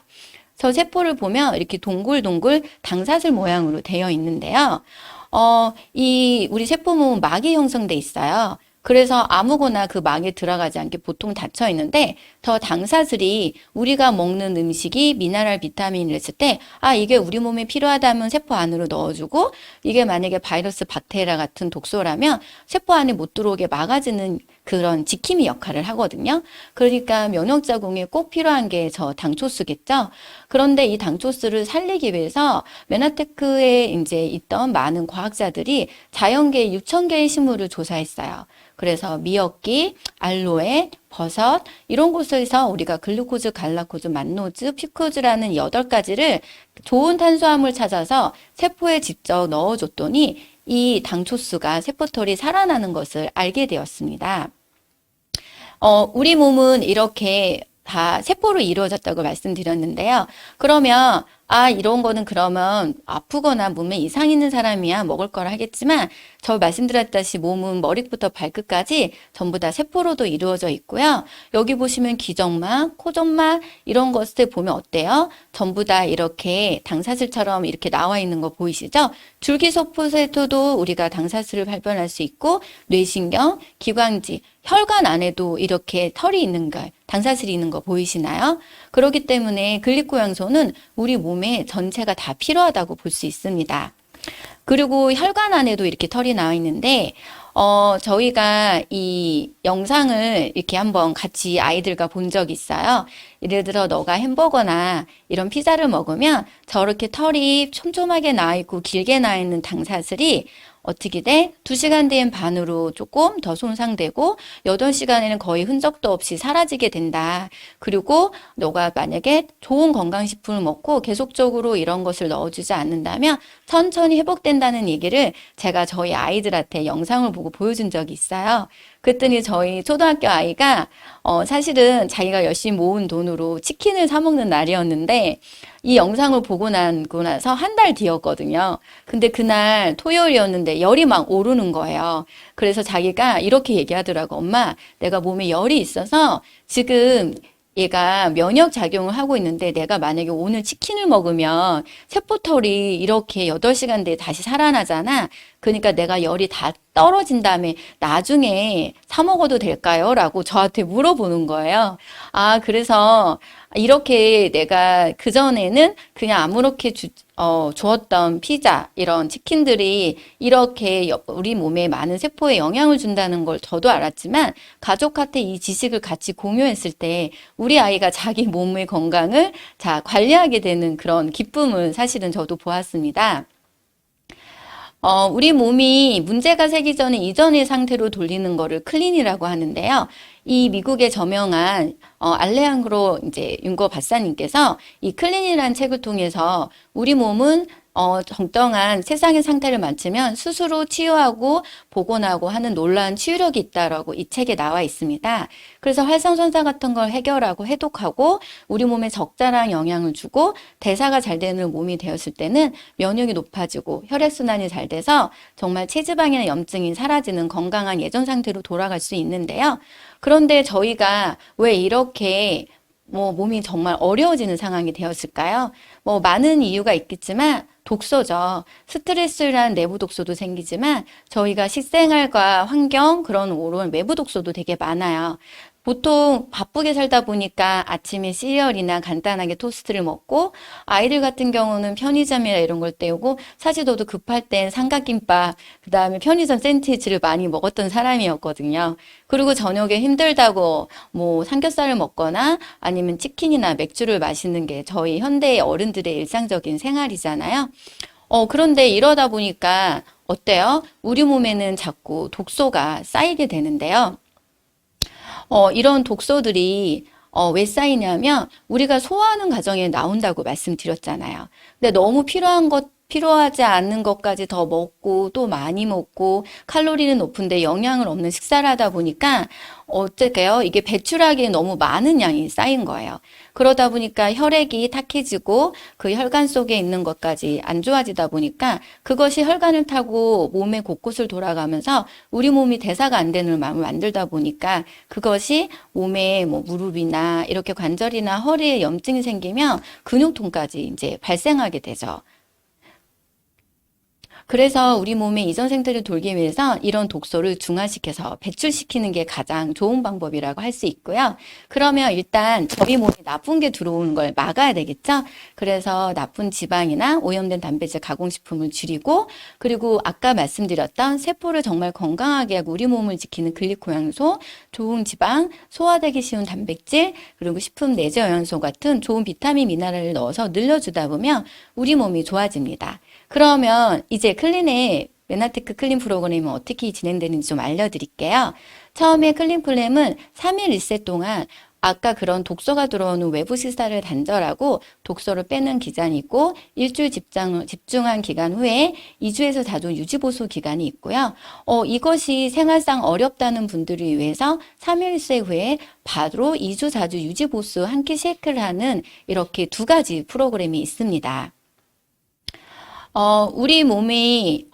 저 세포를 보면 이렇게 동글동글 당사슬 모양으로 되어 있는데요. 우리 세포 몸은 막이 형성돼 있어요. 그래서 아무거나 그 막에 들어가지 않게 보통 닫혀 있는데, 더 당사슬이 우리가 먹는 음식이 미네랄 비타민을 했을 때, 이게 우리 몸에 필요하다면 세포 안으로 넣어주고, 이게 만약에 바이러스 박테리아 같은 독소라면 세포 안에 못 들어오게 막아주는 그런 지킴이 역할을 하거든요. 그러니까 면역 자궁에 꼭 필요한 게 저 당초수겠죠. 그런데 이 당초수를 살리기 위해서 메나테크에 이제 있던 많은 과학자들이 자연계 6,000개의 식물을 조사했어요. 그래서 미역기, 알로에, 버섯 이런 곳에서 우리가 글루코즈, 갈라코즈, 만노즈, 피코즈라는 8가지를 좋은 탄수화물 찾아서 세포에 직접 넣어줬더니 이 당초수가 세포털이 살아나는 것을 알게 되었습니다. 우리 몸은 이렇게 다 세포로 이루어졌다고 말씀드렸는데요. 그러면 이런 거는 그러면 아프거나 몸에 이상 있는 사람이야 먹을 거라 하겠지만, 저 말씀드렸다시피 몸은 머리부터 발끝까지 전부 다 세포로도 이루어져 있고요. 여기 보시면 기정막, 코점막 이런 것을 보면 어때요? 전부 다 이렇게 당사슬처럼 이렇게 나와 있는 거 보이시죠? 줄기세포에서도 우리가 당사슬을 발견할 수 있고, 뇌신경, 기관지, 혈관 안에도 이렇게 털이 있는 거, 당사슬이 있는 거 보이시나요? 그렇기 때문에 글리코양소는 우리 몸에 전체가 다 필요하다고 볼 수 있습니다. 그리고 혈관 안에도 이렇게 털이 나와 있는데, 저희가 이 영상을 이렇게 한번 같이 아이들과 본 적이 있어요. 예를 들어 너가 햄버거나 이런 피자를 먹으면 저렇게 털이 촘촘하게 나와 있고 길게 나와 있는 당사슬이 어떻게 돼? 2시간 뒤엔 반으로 조금 더 손상되고 8시간에는 거의 흔적도 없이 사라지게 된다. 그리고 너가 만약에 좋은 건강식품을 먹고 계속적으로 이런 것을 넣어주지 않는다면 천천히 회복된다는 얘기를 제가 저희 아이들한테 영상을 보고 보여준 적이 있어요. 그랬더니 저희 초등학교 아이가 사실은 자기가 열심히 모은 돈으로 치킨을 사 먹는 날이었는데, 이 영상을 보고 나서 한 달 뒤였거든요. 근데 그날 토요일이었는데 열이 막 오르는 거예요. 그래서 자기가 이렇게 얘기하더라고. 엄마, 내가 몸에 열이 있어서 지금 얘가 면역 작용을 하고 있는데, 내가 만약에 오늘 치킨을 먹으면 세포털이 이렇게 8시간 뒤에 다시 살아나잖아. 그러니까 내가 열이 다 떨어진 다음에 나중에 사 먹어도 될까요? 라고 저한테 물어보는 거예요. 그래서 이렇게 내가 그전에는 그냥 아무렇게 주었던 피자, 이런 치킨들이 이렇게 우리 몸에 많은 세포에 영향을 준다는 걸 저도 알았지만, 가족한테 이 지식을 같이 공유했을 때 우리 아이가 자기 몸의 건강을 관리하게 되는 그런 기쁨을 사실은 저도 보았습니다. 우리 몸이 문제가 생기기 전에 이전의 상태로 돌리는 거를 클린이라고 하는데요. 이 미국의 저명한 알레한드로 이제 윤거 박사님께서 이 클린이라는 책을 통해서 우리 몸은 적당한 세상의 상태를 맞추면 스스로 치유하고 복원하고 하는 놀라운 치유력이 있다라고 이 책에 나와 있습니다. 그래서 활성선사 같은 걸 해결하고 해독하고 우리 몸에 적절한 영향을 주고 대사가 잘 되는 몸이 되었을 때는 면역이 높아지고 혈액순환이 잘 돼서 정말 체지방이나 염증이 사라지는 건강한 예전 상태로 돌아갈 수 있는데요. 그런데 저희가 왜 이렇게 몸이 정말 어려워지는 상황이 되었을까요? 많은 이유가 있겠지만 독소죠. 스트레스란 내부 독소도 생기지만 저희가 식생활과 환경 그런 오런 외부 독소도 되게 많아요. 보통 바쁘게 살다 보니까 아침에 시리얼이나 간단하게 토스트를 먹고 아이들 같은 경우는 편의점이나 이런 걸 때우고 사실 저도 급할 땐 삼각김밥 그다음에 편의점 샌드위치를 많이 먹었던 사람이었거든요. 그리고 저녁에 힘들다고 뭐 삼겹살을 먹거나 아니면 치킨이나 맥주를 마시는 게 저희 현대 어른들의 일상적인 생활이잖아요. 그런데 이러다 보니까 어때요? 우리 몸에는 자꾸 독소가 쌓이게 되는데요. 이런 독소들이 왜 쌓이냐면 우리가 소화하는 과정에 나온다고 말씀드렸잖아요. 근데 너무 필요하지 않는 것까지 더 먹고 또 많이 먹고 칼로리는 높은데 영양을 없는 식사를 하다 보니까 어떡해요? 이게 배출하기에 너무 많은 양이 쌓인 거예요. 그러다 보니까 혈액이 탁해지고 그 혈관 속에 있는 것까지 안 좋아지다 보니까 그것이 혈관을 타고 몸의 곳곳을 돌아가면서 우리 몸이 대사가 안 되는 마음을 만들다 보니까 그것이 몸에 뭐 무릎이나 이렇게 관절이나 허리에 염증이 생기면 근육통까지 이제 발생하게 되죠. 그래서 우리 몸의 이전 생태를 돌기 위해서 이런 독소를 중화시켜서 배출시키는 게 가장 좋은 방법이라고 할 수 있고요. 그러면 일단 저희 몸에 나쁜 게 들어오는 걸 막아야 되겠죠? 그래서 나쁜 지방이나 오염된 단백질 가공식품을 줄이고 그리고 아까 말씀드렸던 세포를 정말 건강하게 하고 우리 몸을 지키는 글리코영양소, 좋은 지방, 소화되기 쉬운 단백질, 그리고 식품 내재 영양소 같은 좋은 비타민, 미네랄을 넣어서 늘려주다 보면 우리 몸이 좋아집니다. 그러면 이제 클린의 메나테크 클린 프로그램은 어떻게 진행되는지 좀 알려드릴게요. 처음에 클린 플랜은 3일 리셋 동안 아까 그런 독소가 들어오는 외부 식사를 단절하고 독소를 빼는 기간이 있고 일주일 집중한 기간 후에 2주에서 4주 유지보수 기간이 있고요. 이것이 생활상 어렵다는 분들을 위해서 3일 리셋 후에 바로 2주, 4주 유지보수 한 끼 쉐이크를 하는 이렇게 두 가지 프로그램이 있습니다. 우리 몸이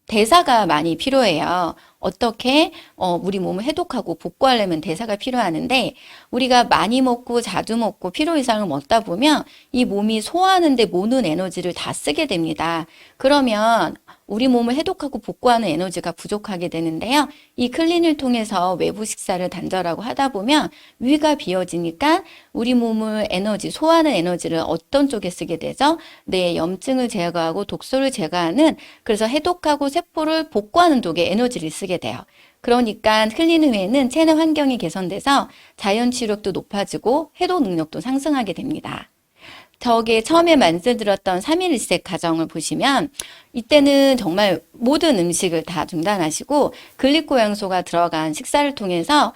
대사가 많이 필요해요. 어떻게 우리 몸을 해독하고 복구하려면 대사가 필요하는데 우리가 많이 먹고 자주 먹고 필요 이상을 먹다 보면 이 몸이 소화하는데 모든 에너지를 다 쓰게 됩니다. 그러면 우리 몸을 해독하고 복구하는 에너지가 부족하게 되는데요. 이 클린을 통해서 외부 식사를 단절하고 하다 보면 위가 비어지니까 우리 몸을 소화하는 에너지를 어떤 쪽에 쓰게 되죠? 내 염증을 제거하고 독소를 제거하는 그래서 해독하고 세포를 복구하는 쪽에 에너지를 쓰게 돼요. 그러니까 클린 후에는 체내 환경이 개선돼서 자연 치유력도 높아지고 해독 능력도 상승하게 됩니다. 저게 처음에 말씀드렸던 3일 리셋 과정을 보시면 이때는 정말 모든 음식을 다 중단하시고 글리코영양소가 들어간 식사를 통해서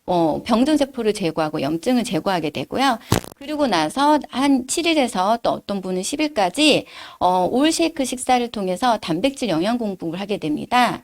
병든 세포를 제거하고 염증을 제거하게 되고요. 그리고 나서 한 7일에서 또 어떤 분은 10일까지 올 쉐이크 식사를 통해서 단백질 영양 공급을 하게 됩니다.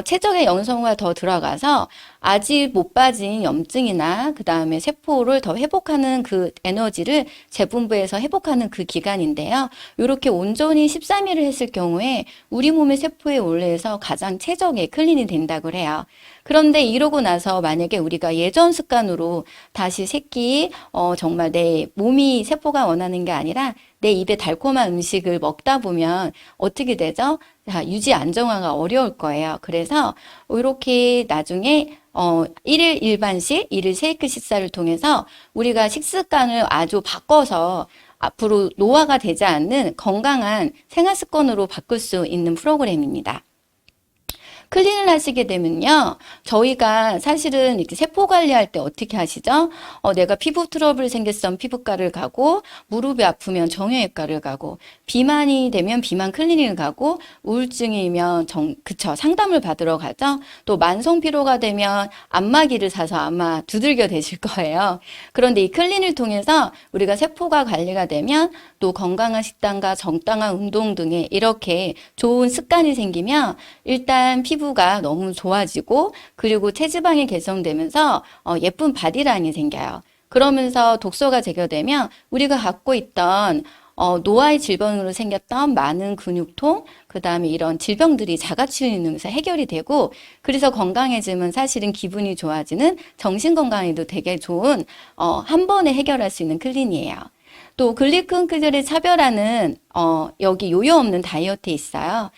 최적의 영양소가 더 들어가서 아직 못 빠진 염증이나 그 다음에 세포를 더 회복하는 그 에너지를 재분부해서 회복하는 그 기간인데요. 이렇게 온전히 13일을 했을 경우에 우리 몸의 세포에 올라서 가장 최적의 클린이 된다고 해요. 그런데 이러고 나서 만약에 우리가 예전 습관으로 다시 새끼 정말 내 몸이 세포가 원하는 게 아니라 내 입에 달콤한 음식을 먹다 보면 어떻게 되죠? 유지 안정화가 어려울 거예요. 그래서 이렇게 나중에 1일 일반식, 1일 쉐이크 식사를 통해서 우리가 식습관을 아주 바꿔서 앞으로 노화가 되지 않는 건강한 생활 습관으로 바꿀 수 있는 프로그램입니다. 클린을 하시게 되면요. 저희가 사실은 이렇게 세포 관리할 때 어떻게 하시죠? 내가 피부 트러블이 생겼으면 피부과를 가고, 무릎이 아프면 정형외과를 가고, 비만이 되면 비만 클리닉을 가고, 우울증이면 상담을 받으러 가죠. 또 만성 피로가 되면 안마기를 사서 아마 두들겨 대실 거예요. 그런데 이 클린을 통해서 우리가 세포가 관리가 되면 또 건강한 식단과 적당한 운동 등의 이렇게 좋은 습관이 생기면 일단 피부가 너무 좋아지고 그리고 체지방이 개선되면서 예쁜 바디라인이 생겨요. 그러면서 독소가 제거되면 우리가 갖고 있던 노화의 질병으로 생겼던 많은 근육통, 그 다음에 이런 질병들이 자가치유에서 해결이 되고 그래서 건강해지면 사실은 기분이 좋아지는 정신건강에도 되게 좋은 한 번에 해결할 수 있는 클린이에요. 또 글리콘크들을 차별하는 여기 요요 없는 다이어트에 있어요.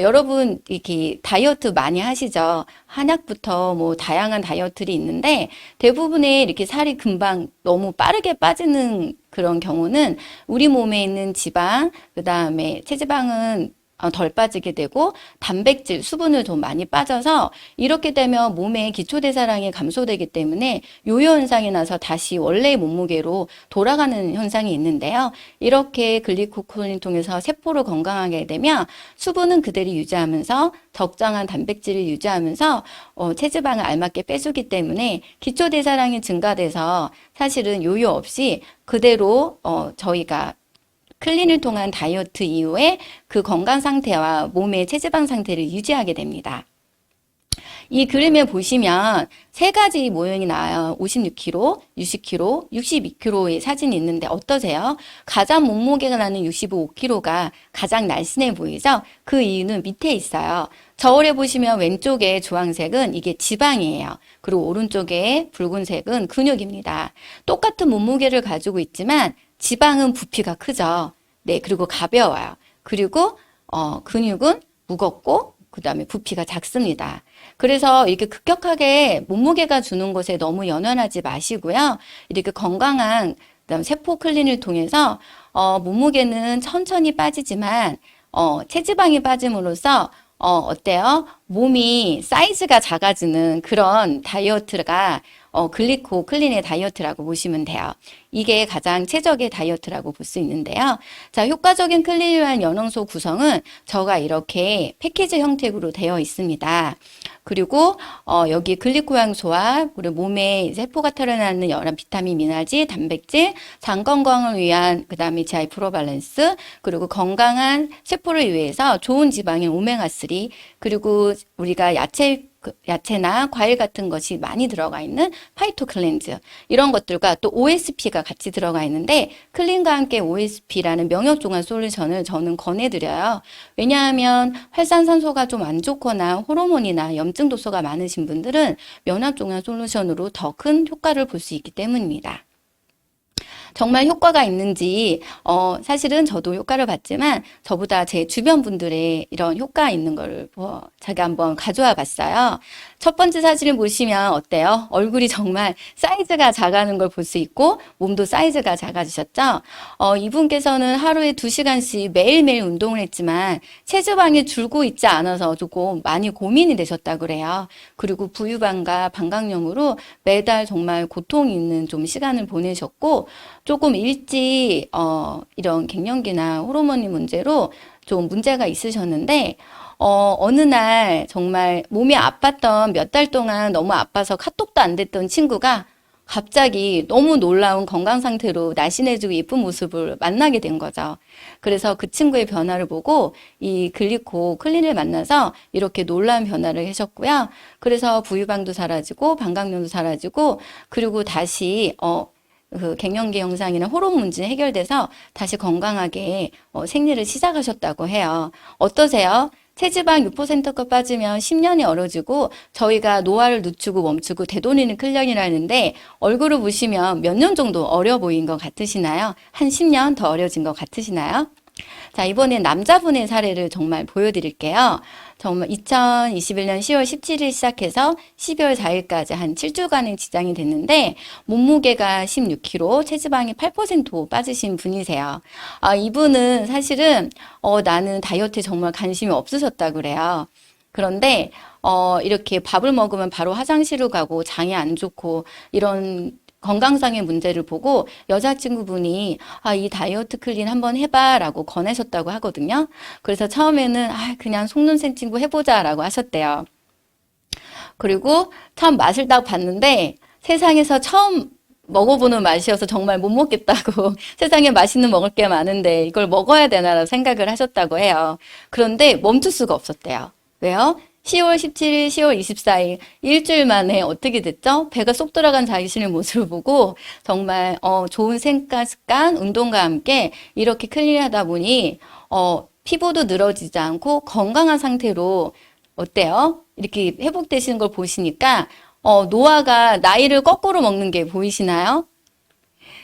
여러분 이렇게 다이어트 많이 하시죠? 한약부터 뭐 다양한 다이어트들이 있는데 대부분의 이렇게 살이 금방 너무 빠르게 빠지는 그런 경우는 우리 몸에 있는 지방, 그다음에 체지방은 덜 빠지게 되고 단백질, 수분을 좀 많이 빠져서 이렇게 되면 몸의 기초대사량이 감소되기 때문에 요요 현상이 나서 다시 원래의 몸무게로 돌아가는 현상이 있는데요. 이렇게 글리코콘을 통해서 세포를 건강하게 되면 수분은 그대로 유지하면서 적정한 단백질을 유지하면서 체지방을 알맞게 빼주기 때문에 기초대사량이 증가돼서 사실은 요요 없이 그대로 저희가 클린을 통한 다이어트 이후에 그 건강 상태와 몸의 체지방 상태를 유지하게 됩니다. 이 그림에 보시면 세 가지 모형이 나와요. 56kg, 60kg, 62kg의 사진이 있는데 어떠세요? 가장 몸무게가 나는 65kg가 가장 날씬해 보이죠? 그 이유는 밑에 있어요. 저울에 보시면 왼쪽에 주황색은 이게 지방이에요. 그리고 오른쪽에 붉은색은 근육입니다. 똑같은 몸무게를 가지고 있지만 지방은 부피가 크죠. 네, 그리고 가벼워요. 그리고 근육은 무겁고 그다음에 부피가 작습니다. 그래서 이렇게 급격하게 몸무게가 주는 것에 너무 연연하지 마시고요. 이렇게 건강한 그다음 세포 클린을 통해서 몸무게는 천천히 빠지지만 체지방이 빠짐으로써 어때요? 몸이 사이즈가 작아지는 그런 다이어트가 글리코 클린의 다이어트라고 보시면 돼요. 이게 가장 최적의 다이어트라고 볼 수 있는데요. 자, 효과적인 클린을 위한 영양소 구성은 저가 이렇게 패키지 형태로 되어 있습니다. 그리고 여기 글리코양소와 우리 몸에 세포가 털어나는 여러 비타민, 미네랄지, 단백질, 장 건강을 위한 그다음에 GI 프로밸런스, 그리고 건강한 세포를 위해서 좋은 지방인 오메가3, 그리고 우리가 야채나 과일 같은 것이 많이 들어가 있는 파이토 클렌즈, 이런 것들과 또 OSP가 같이 들어가 있는데 클린과 함께 OSP라는 명역종합 솔루션을 저는 권해드려요. 왜냐하면 활산산소가 좀 안 좋거나 호르몬이나 염증 도소가 많으신 분들은 면역종합 솔루션으로 더 큰 효과를 볼 수 있기 때문입니다. 정말 효과가 있는지 사실은 저도 효과를 봤지만 저보다 제 주변 분들의 이런 효과 있는 걸 제가 한번 가져와 봤어요. 첫 번째 사진을 보시면 어때요? 얼굴이 정말 사이즈가 작아지는 걸 볼 수 있고 몸도 사이즈가 작아지셨죠? 이분께서는 하루에 2시간씩 매일매일 운동을 했지만 체지방이 줄고 있지 않아서 조금 많이 고민이 되셨다고 그래요. 그리고 부유방과 방광염으로 매달 정말 고통이 있는 좀 시간을 보내셨고 조금 일찍 이런 갱년기나 호르몬이 문제로 좀 문제가 있으셨는데 어느 날 정말 몸이 아팠던 몇 달 동안 너무 아파서 카톡도 안 됐던 친구가 갑자기 너무 놀라운 건강 상태로 날씬해지고 예쁜 모습을 만나게 된 거죠. 그래서 그 친구의 변화를 보고 이 글리코 클린을 만나서 이렇게 놀라운 변화를 하셨고요. 그래서 부유방도 사라지고 방광염도 사라지고 그리고 다시 그 갱년기 현상이나 호르몬 문제 해결돼서 다시 건강하게 생리를 시작하셨다고 해요. 어떠세요? 체지방 6%가 빠지면 10년이 어려지고 저희가 노화를 늦추고 멈추고 되돌리는 클린이라는데 얼굴을 보시면 몇 년 정도 어려 보인 것 같으시나요? 한 10년 더 어려진 것 같으시나요? 자, 이번엔 남자분의 사례를 정말 보여드릴게요. 정말 2021년 10월 17일 시작해서 12월 4일까지 한 7주간의 지장이 됐는데 몸무게가 16kg, 체지방이 8% 빠지신 분이세요. 이분은 사실은 나는 다이어트에 정말 관심이 없으셨다고 그래요. 그런데 이렇게 밥을 먹으면 바로 화장실을 가고 장이 안 좋고 이런 건강상의 문제를 보고 여자친구분이 이 다이어트 클린 한번 해봐 라고 권하셨다고 하거든요. 그래서 처음에는 그냥 속눈썹 친구 해보자 라고 하셨대요. 그리고 처음 맛을 딱 봤는데 세상에서 처음 먹어보는 맛이어서 정말 못 먹겠다고 세상에 맛있는 먹을 게 많은데 이걸 먹어야 되나라고 생각을 하셨다고 해요. 그런데 멈출 수가 없었대요. 왜요? 10월 17일, 10월 24일 일주일 만에 어떻게 됐죠? 배가 쏙 들어간 자신의 모습을 보고 정말 좋은 생활 습관, 운동과 함께 이렇게 클린하다 보니 피부도 늘어지지 않고 건강한 상태로 어때요? 이렇게 회복되시는 걸 보시니까 노화가 나이를 거꾸로 먹는 게 보이시나요?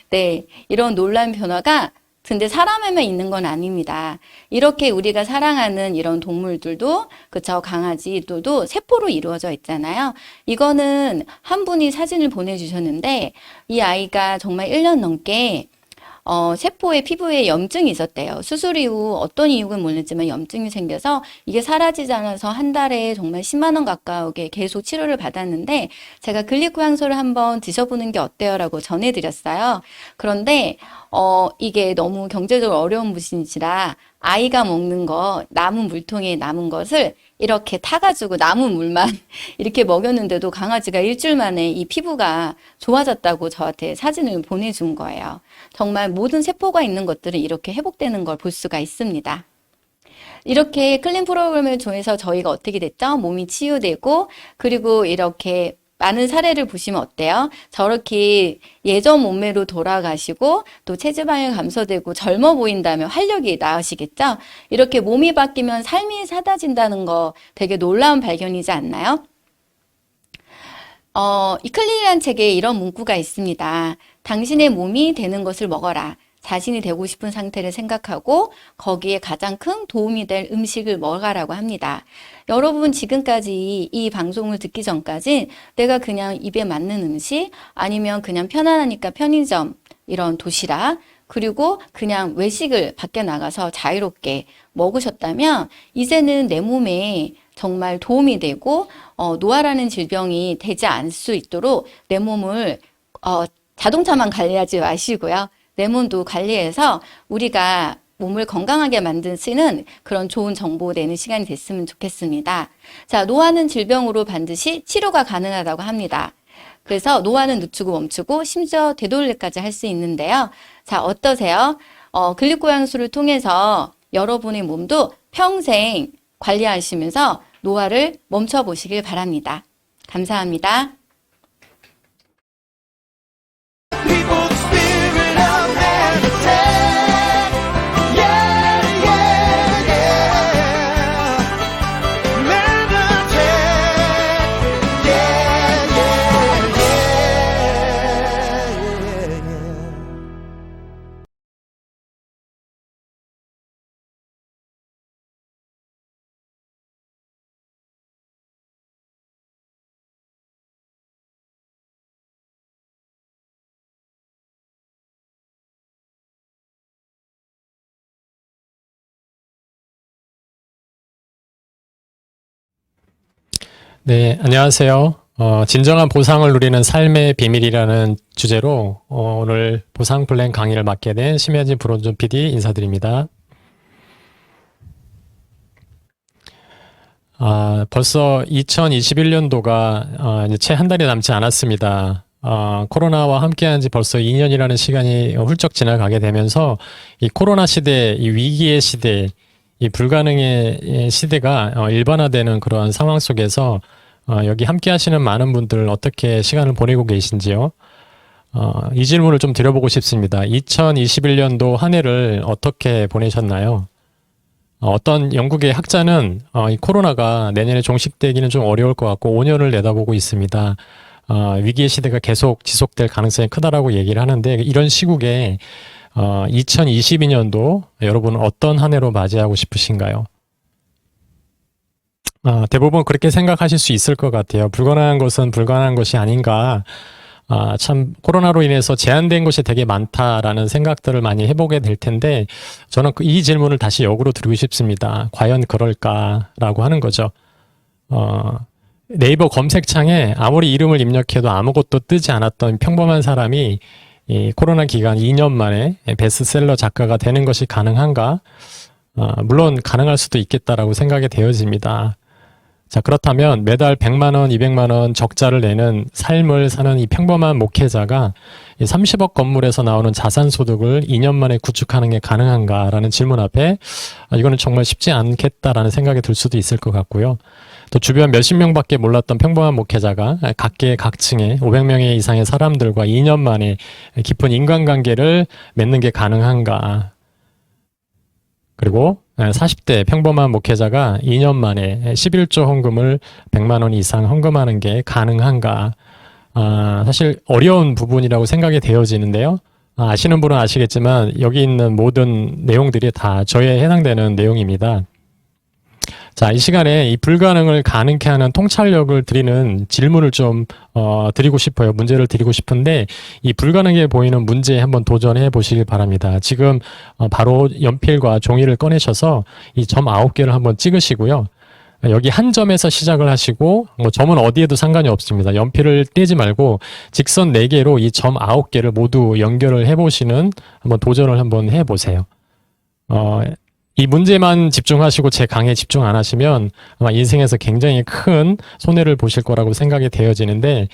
네, 이런 놀라운 변화가 근데 사람에만 있는 건 아닙니다. 이렇게 우리가 사랑하는 이런 동물들도, 그쵸, 강아지들도 세포로 이루어져 있잖아요. 이거는 한 분이 사진을 보내주셨는데, 이 아이가 정말 1년 넘게 세포에 피부에 염증이 있었대요. 수술 이후 어떤 이유는 모르겠지만 염증이 생겨서 이게 사라지지 않아서 한 달에 정말 10만 원 가까우게 계속 치료를 받았는데 제가 글리코향소를 한번 드셔보는 게 어때요? 라고 전해드렸어요. 그런데 이게 너무 경제적으로 어려운 분이시라 아이가 먹는 거, 남은 물통에 남은 것을 이렇게 타가지고 남은 물만 이렇게 먹였는데도 강아지가 일주일 만에 이 피부가 좋아졌다고 저한테 사진을 보내준 거예요. 정말 모든 세포가 있는 것들은 이렇게 회복되는 걸 볼 수가 있습니다. 이렇게 클린 프로그램을 통해서 저희가 어떻게 됐죠? 몸이 치유되고 그리고 이렇게 많은 사례를 보시면 어때요? 저렇게 예전 몸매로 돌아가시고 또 체지방이 감소되고 젊어 보인다면 활력이 나으시겠죠? 이렇게 몸이 바뀌면 삶이 사라진다는 거 되게 놀라운 발견이지 않나요? 이 클린이라는 책에 이런 문구가 있습니다. 당신의 몸이 되는 것을 먹어라. 자신이 되고 싶은 상태를 생각하고 거기에 가장 큰 도움이 될 음식을 먹으라고 합니다. 여러분 지금까지 이 방송을 듣기 전까지 내가 그냥 입에 맞는 음식 아니면 그냥 편안하니까 편의점 이런 도시락 그리고 그냥 외식을 밖에 나가서 자유롭게 먹으셨다면 이제는 내 몸에 정말 도움이 되고 노화라는 질병이 되지 않을 수 있도록 내 몸을 자동차만 관리하지 마시고요. 내 몸도 관리해서 우리가 몸을 건강하게 만드시는 그런 좋은 정보 내는 시간이 됐으면 좋겠습니다. 자, 노화는 질병으로 반드시 치료가 가능하다고 합니다. 그래서 노화는 늦추고 멈추고 심지어 되돌리기까지 할 수 있는데요. 자, 어떠세요? 글리코향수를 통해서 여러분의 몸도 평생 관리하시면서 노화를 멈춰보시길 바랍니다. 감사합니다. 네, 안녕하세요. 진정한 보상을 누리는 삶의 비밀이라는 주제로 오늘 보상 플랜 강의를 맡게 된 심혜진 브론존 PD 인사드립니다. 벌써 2021년도가 이제 채 한 달이 남지 않았습니다. 코로나와 함께한 지 벌써 2년이라는 시간이 훌쩍 지나가게 되면서 이 코로나 시대, 이 위기의 시대, 이 불가능의 시대가 일반화되는 그런 상황 속에서 여기 함께 하시는 많은 분들 어떻게 시간을 보내고 계신지요? 이 질문을 좀 드려보고 싶습니다. 2021년도 한 해를 어떻게 보내셨나요? 어떤 영국의 학자는 이 코로나가 내년에 종식되기는 좀 어려울 것 같고 5년을 내다보고 있습니다. 위기의 시대가 계속 지속될 가능성이 크다라고 얘기를 하는데 이런 시국에 2022년도 여러분은 어떤 한 해로 맞이하고 싶으신가요? 대부분 그렇게 생각하실 수 있을 것 같아요. 불가능한 것은 불가능한 것이 아닌가. 참 코로나로 인해서 제한된 것이 되게 많다라는 생각들을 많이 해보게 될 텐데 저는 이 질문을 다시 역으로 드리고 싶습니다. 과연 그럴까라고 하는 거죠. 네이버 검색창에 아무리 이름을 입력해도 아무것도 뜨지 않았던 평범한 사람이 이 코로나 기간 2년 만에 베스트셀러 작가가 되는 것이 가능한가? 물론 가능할 수도 있겠다라고 생각이 되어집니다. 자, 그렇다면 매달 100만 원, 200만 원 적자를 내는 삶을 사는 이 평범한 목회자가 30억 건물에서 나오는 자산 소득을 2년 만에 구축하는 게 가능한가라는 질문 앞에 이거는 정말 쉽지 않겠다라는 생각이 들 수도 있을 것 같고요. 또 주변 몇십 명밖에 몰랐던 평범한 목회자가 각계 각층의 500명 이상의 사람들과 2년 만에 깊은 인간관계를 맺는 게 가능한가. 그리고 40대 평범한 목회자가 2년 만에 11조 헌금을 100만 원 이상 헌금하는 게 가능한가. 사실 어려운 부분이라고 생각이 되어지는데요. 아시는 분은 아시겠지만 여기 있는 모든 내용들이 다 저에 해당되는 내용입니다. 자, 이 시간에 이 불가능을 가능케 하는 통찰력을 드리는 질문을 좀 드리고 싶어요. 문제를 드리고 싶은데 이 불가능해 보이는 문제에 한번 도전해 보시길 바랍니다. 지금 바로 연필과 종이를 꺼내셔서 이 점 9개를 한번 찍으시고요. 여기 한 점에서 시작을 하시고 뭐 점은 어디에도 상관이 없습니다. 연필을 떼지 말고 직선 4개로 이 점 9개를 모두 연결을 해보시는 한번 도전을 한번 해보세요. 이 문제만 집중하시고 제 강의에 집중 안 하시면 아마 인생에서 굉장히 큰 손해를 보실 거라고 생각이 되어지는데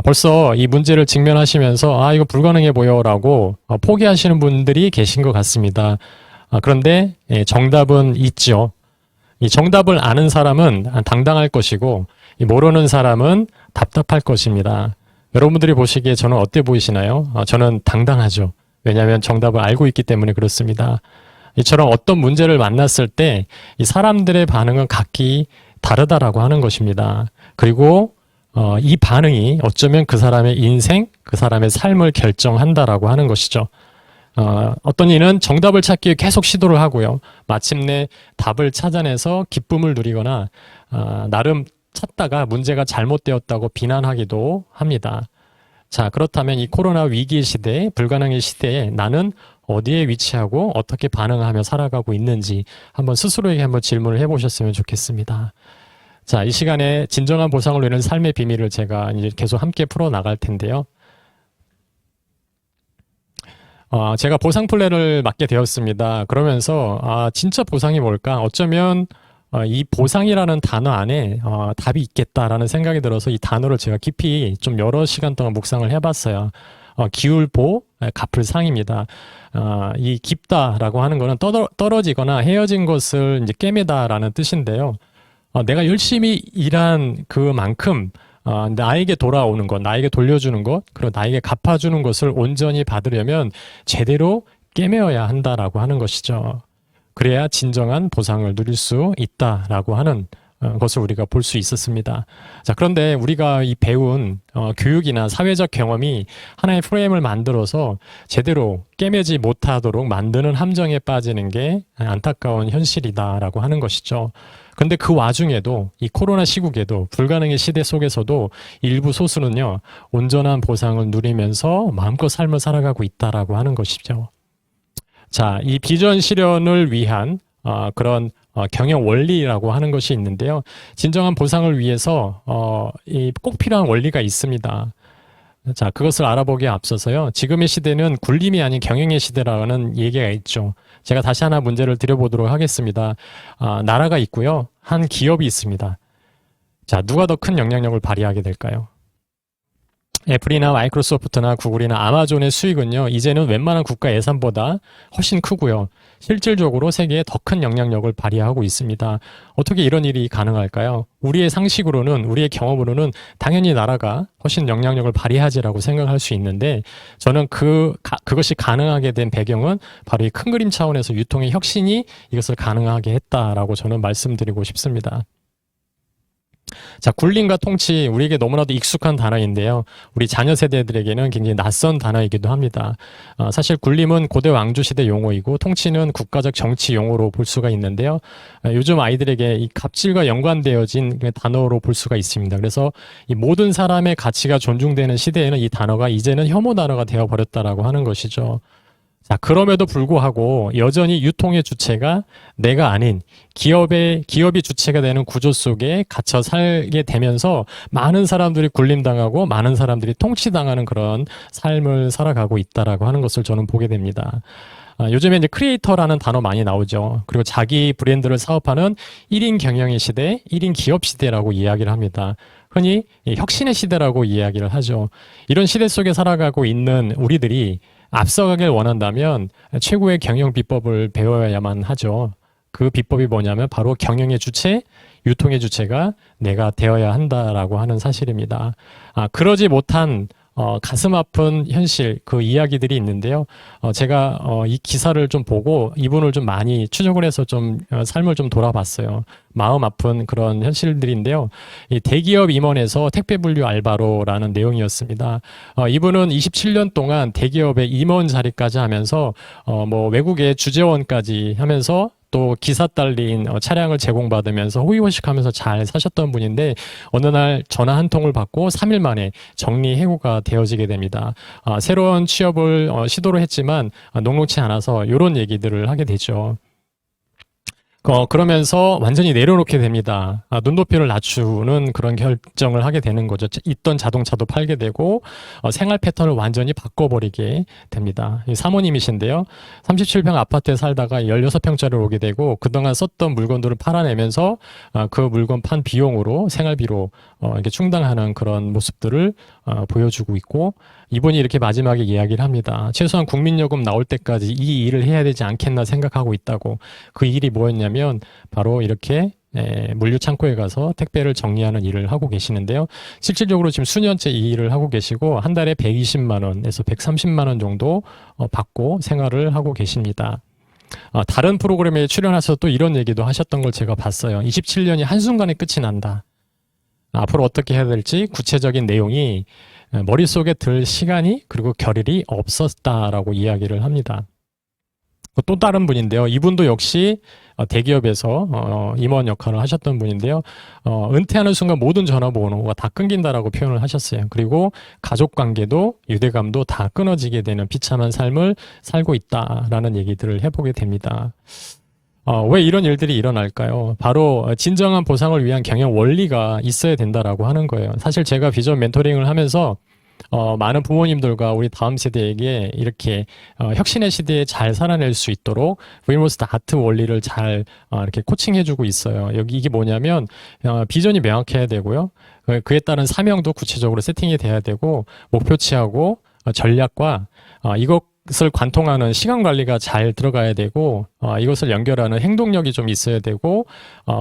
벌써 이 문제를 직면하시면서 이거 불가능해 보여라고 포기하시는 분들이 계신 것 같습니다. 그런데 정답은 있죠. 이 정답을 아는 사람은 당당할 것이고 모르는 사람은 답답할 것입니다. 여러분들이 보시기에 저는 어때 보이시나요? 저는 당당하죠. 왜냐하면 정답을 알고 있기 때문에 그렇습니다. 이처럼 어떤 문제를 만났을 때 이 사람들의 반응은 각기 다르다라고 하는 것입니다. 그리고 이 반응이 어쩌면 그 사람의 인생, 그 사람의 삶을 결정한다라고 하는 것이죠. 어떤 이는 정답을 찾기 위해 계속 시도를 하고요. 마침내 답을 찾아내서 기쁨을 누리거나 나름 찾다가 문제가 잘못되었다고 비난하기도 합니다. 자, 그렇다면 이 코로나 위기 시대, 불가능의 시대에 나는 어디에 위치하고 어떻게 반응하며 살아가고 있는지 한번 스스로에게 한번 질문을 해보셨으면 좋겠습니다. 자, 이 시간에 진정한 보상을 누리는 삶의 비밀을 제가 이제 계속 함께 풀어나갈 텐데요. 제가 보상 플랜을 맡게 되었습니다. 그러면서 진짜 보상이 뭘까? 어쩌면 이 보상이라는 단어 안에 답이 있겠다라는 생각이 들어서 이 단어를 제가 깊이 좀 여러 시간 동안 묵상을 해봤어요. 기울보, 갚을 상입니다. 이 깊다라고 하는 거는 떨어지거나 헤어진 것을 이제 꿰매다라는 뜻인데요. 내가 열심히 일한 그만큼 나에게 돌아오는 것, 나에게 돌려주는 것, 그리고 나에게 갚아주는 것을 온전히 받으려면 제대로 꿰매어야 한다라고 하는 것이죠. 그래야 진정한 보상을 누릴 수 있다라고 하는 것을 우리가 볼 수 있었습니다. 자, 그런데 우리가 이 배운 교육이나 사회적 경험이 하나의 프레임을 만들어서 제대로 꿰매지 못하도록 만드는 함정에 빠지는 게 안타까운 현실이다라고 하는 것이죠. 그런데 그 와중에도 이 코로나 시국에도 불가능의 시대 속에서도 일부 소수는요, 온전한 보상을 누리면서 마음껏 삶을 살아가고 있다라고 하는 것이죠. 자, 이 비전 실현을 위한 그런 경영 원리라고 하는 것이 있는데요. 진정한 보상을 위해서 꼭 필요한 원리가 있습니다. 자, 그것을 알아보기에 앞서서요. 지금의 시대는 굴림이 아닌 경영의 시대라는 얘기가 있죠. 제가 다시 하나 문제를 드려보도록 하겠습니다. 나라가 있고요. 한 기업이 있습니다. 자, 누가 더 큰 영향력을 발휘하게 될까요? 애플이나 마이크로소프트나 구글이나 아마존의 수익은요, 이제는 웬만한 국가 예산보다 훨씬 크고요. 실질적으로 세계에 더 큰 영향력을 발휘하고 있습니다. 어떻게 이런 일이 가능할까요? 우리의 상식으로는, 우리의 경험으로는 당연히 나라가 훨씬 영향력을 발휘하지라고 생각할 수 있는데, 저는 그것이 가능하게 된 배경은 바로 이 큰 그림 차원에서 유통의 혁신이 이것을 가능하게 했다라고 저는 말씀드리고 싶습니다. 자, 굴림과 통치, 우리에게 너무나도 익숙한 단어인데요. 우리 자녀 세대들에게는 굉장히 낯선 단어이기도 합니다. 사실 굴림은 고대 왕조시대 용어이고 통치는 국가적 정치 용어로 볼 수가 있는데요. 요즘 아이들에게 이 갑질과 연관되어진 단어로 볼 수가 있습니다. 그래서 이 모든 사람의 가치가 존중되는 시대에는 이 단어가 이제는 혐오 단어가 되어버렸다라고 하는 것이죠. 자, 그럼에도 불구하고 여전히 유통의 주체가 내가 아닌 기업이 주체가 되는 구조 속에 갇혀 살게 되면서 많은 사람들이 굴림당하고 많은 사람들이 통치당하는 그런 삶을 살아가고 있다라고 하는 것을 저는 보게 됩니다. 요즘에 이제 크리에이터라는 단어 많이 나오죠. 그리고 자기 브랜드를 사업하는 1인 경영의 시대, 1인 기업 시대라고 이야기를 합니다. 흔히 혁신의 시대라고 이야기를 하죠. 이런 시대 속에 살아가고 있는 우리들이 앞서가길 원한다면 최고의 경영 비법을 배워야만 하죠. 그 비법이 뭐냐면 바로 경영의 주체, 유통의 주체가 내가 되어야 한다라고 하는 사실입니다. 그러지 못한 가슴 아픈 현실, 그 이야기들이 있는데요. 제가 이 기사를 좀 보고 이분을 좀 많이 추적을 해서 좀 삶을 좀 돌아봤어요. 마음 아픈 그런 현실들인데요. 이 대기업 임원에서 택배 분류 알바로라는 내용이었습니다. 이분은 27년 동안 대기업의 임원 자리까지 하면서 뭐 외국의 주재원까지 하면서 또 기사 딸린 차량을 제공받으면서 호의호식하면서 잘 사셨던 분인데 어느 날 전화 한 통을 받고 3일 만에 정리해고가 되어지게 됩니다. 새로운 취업을 시도를 했지만 녹록치 않아서 이런 얘기들을 하게 되죠. 그러면서 완전히 내려놓게 됩니다. 눈높이를 낮추는 그런 결정을 하게 되는 거죠. 있던 자동차도 팔게 되고 생활 패턴을 완전히 바꿔버리게 됩니다. 이 사모님이신데요. 37평 아파트에 살다가 16평짜리로 오게 되고 그동안 썼던 물건들을 팔아내면서 그 물건 판 비용으로 생활비로 이렇게 충당하는 그런 모습들을 보여주고 있고 이분이 이렇게 마지막에 이야기를 합니다. 최소한 국민요금 나올 때까지 이 일을 해야 되지 않겠나 생각하고 있다고. 그 일이 뭐였냐면 바로 이렇게 물류 창고에 가서 택배를 정리하는 일을 하고 계시는데요. 실질적으로 지금 수년째 이 일을 하고 계시고 한 달에 120만 원에서 130만 원 정도 받고 생활을 하고 계십니다. 다른 프로그램에 출연하셔서 또 이런 얘기도 하셨던 걸 제가 봤어요. 27년이 한순간에 끝이 난다. 앞으로 어떻게 해야 될지 구체적인 내용이 머릿속에 들 시간이 그리고 결일이 없었다라고 이야기를 합니다. 또 다른 분인데요. 이분도 역시 대기업에서 임원 역할을 하셨던 분인데요. 은퇴하는 순간 모든 전화번호가 다 끊긴다라고 표현을 하셨어요. 그리고 가족관계도 유대감도 다 끊어지게 되는 비참한 삶을 살고 있다라는 얘기들을 해보게 됩니다. 왜 이런 일들이 일어날까요? 바로 진정한 보상을 위한 경영 원리가 있어야 된다라고 하는 거예요. 사실 제가 비전 멘토링을 하면서 많은 부모님들과 우리 다음 세대에게 이렇게 혁신의 시대에 잘 살아낼 수 있도록 브이모스트 아트 원리를 잘 이렇게 코칭해주고 있어요. 여기 이게 뭐냐면 비전이 명확해야 되고요. 그에 따른 사명도 구체적으로 세팅이 돼야 되고 목표치하고 전략과 이것을 관통하는 시간 관리가 잘 들어가야 되고 이것을 연결하는 행동력이 좀 있어야 되고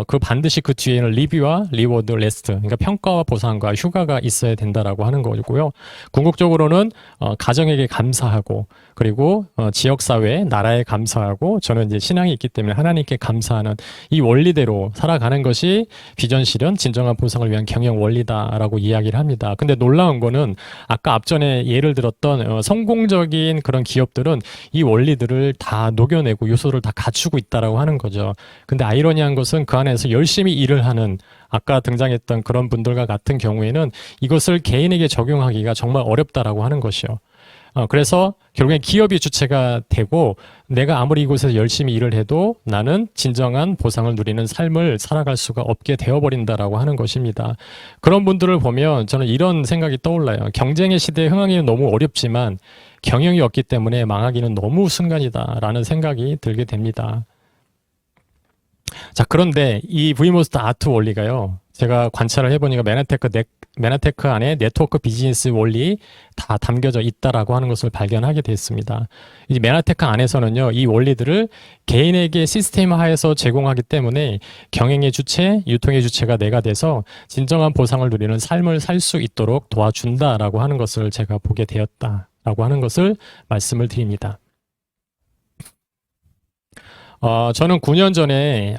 그 반드시 그 뒤에는 리뷰와 리워드 레스트, 그러니까 평가와 보상과 휴가가 있어야 된다라고 하는 거고요. 궁극적으로는 가정에게 감사하고 그리고 지역사회, 나라에 감사하고 저는 이제 신앙이 있기 때문에 하나님께 감사하는 이 원리대로 살아가는 것이 비전 실현, 진정한 보상을 위한 경영 원리다라고 이야기를 합니다. 근데 놀라운 거는 아까 앞전에 예를 들었던 성공적인 그런 기업들은 이 원리들을 다 녹여내고 요소를 다 갖추고 있다라고 하는 거죠. 근데 아이러니한 것은 그 안에서 열심히 일을 하는 아까 등장했던 그런 분들과 같은 경우에는 이것을 개인에게 적용하기가 정말 어렵다라고 하는 것이요. 그래서 결국엔 기업이 주체가 되고 내가 아무리 이곳에서 열심히 일을 해도 나는 진정한 보상을 누리는 삶을 살아갈 수가 없게 되어버린다라고 하는 것입니다. 그런 분들을 보면 저는 이런 생각이 떠올라요. 경쟁의 시대에 흥하기는 너무 어렵지만 경영이 없기 때문에 망하기는 너무 순간이다라는 생각이 들게 됩니다. 자, 그런데 이 V모스트 아트 원리가요. 제가 관찰을 해보니까 메나테크 안에 네트워크 비즈니스 원리 다 담겨져 있다라고 하는 것을 발견하게 됐습니다. 이 메나테크 안에서는요, 이 원리들을 개인에게 시스템화해서 제공하기 때문에 경영의 주체, 유통의 주체가 내가 돼서 진정한 보상을 누리는 삶을 살 수 있도록 도와준다라고 하는 것을 제가 보게 되었다라고 하는 것을 말씀을 드립니다. 저는 9년 전에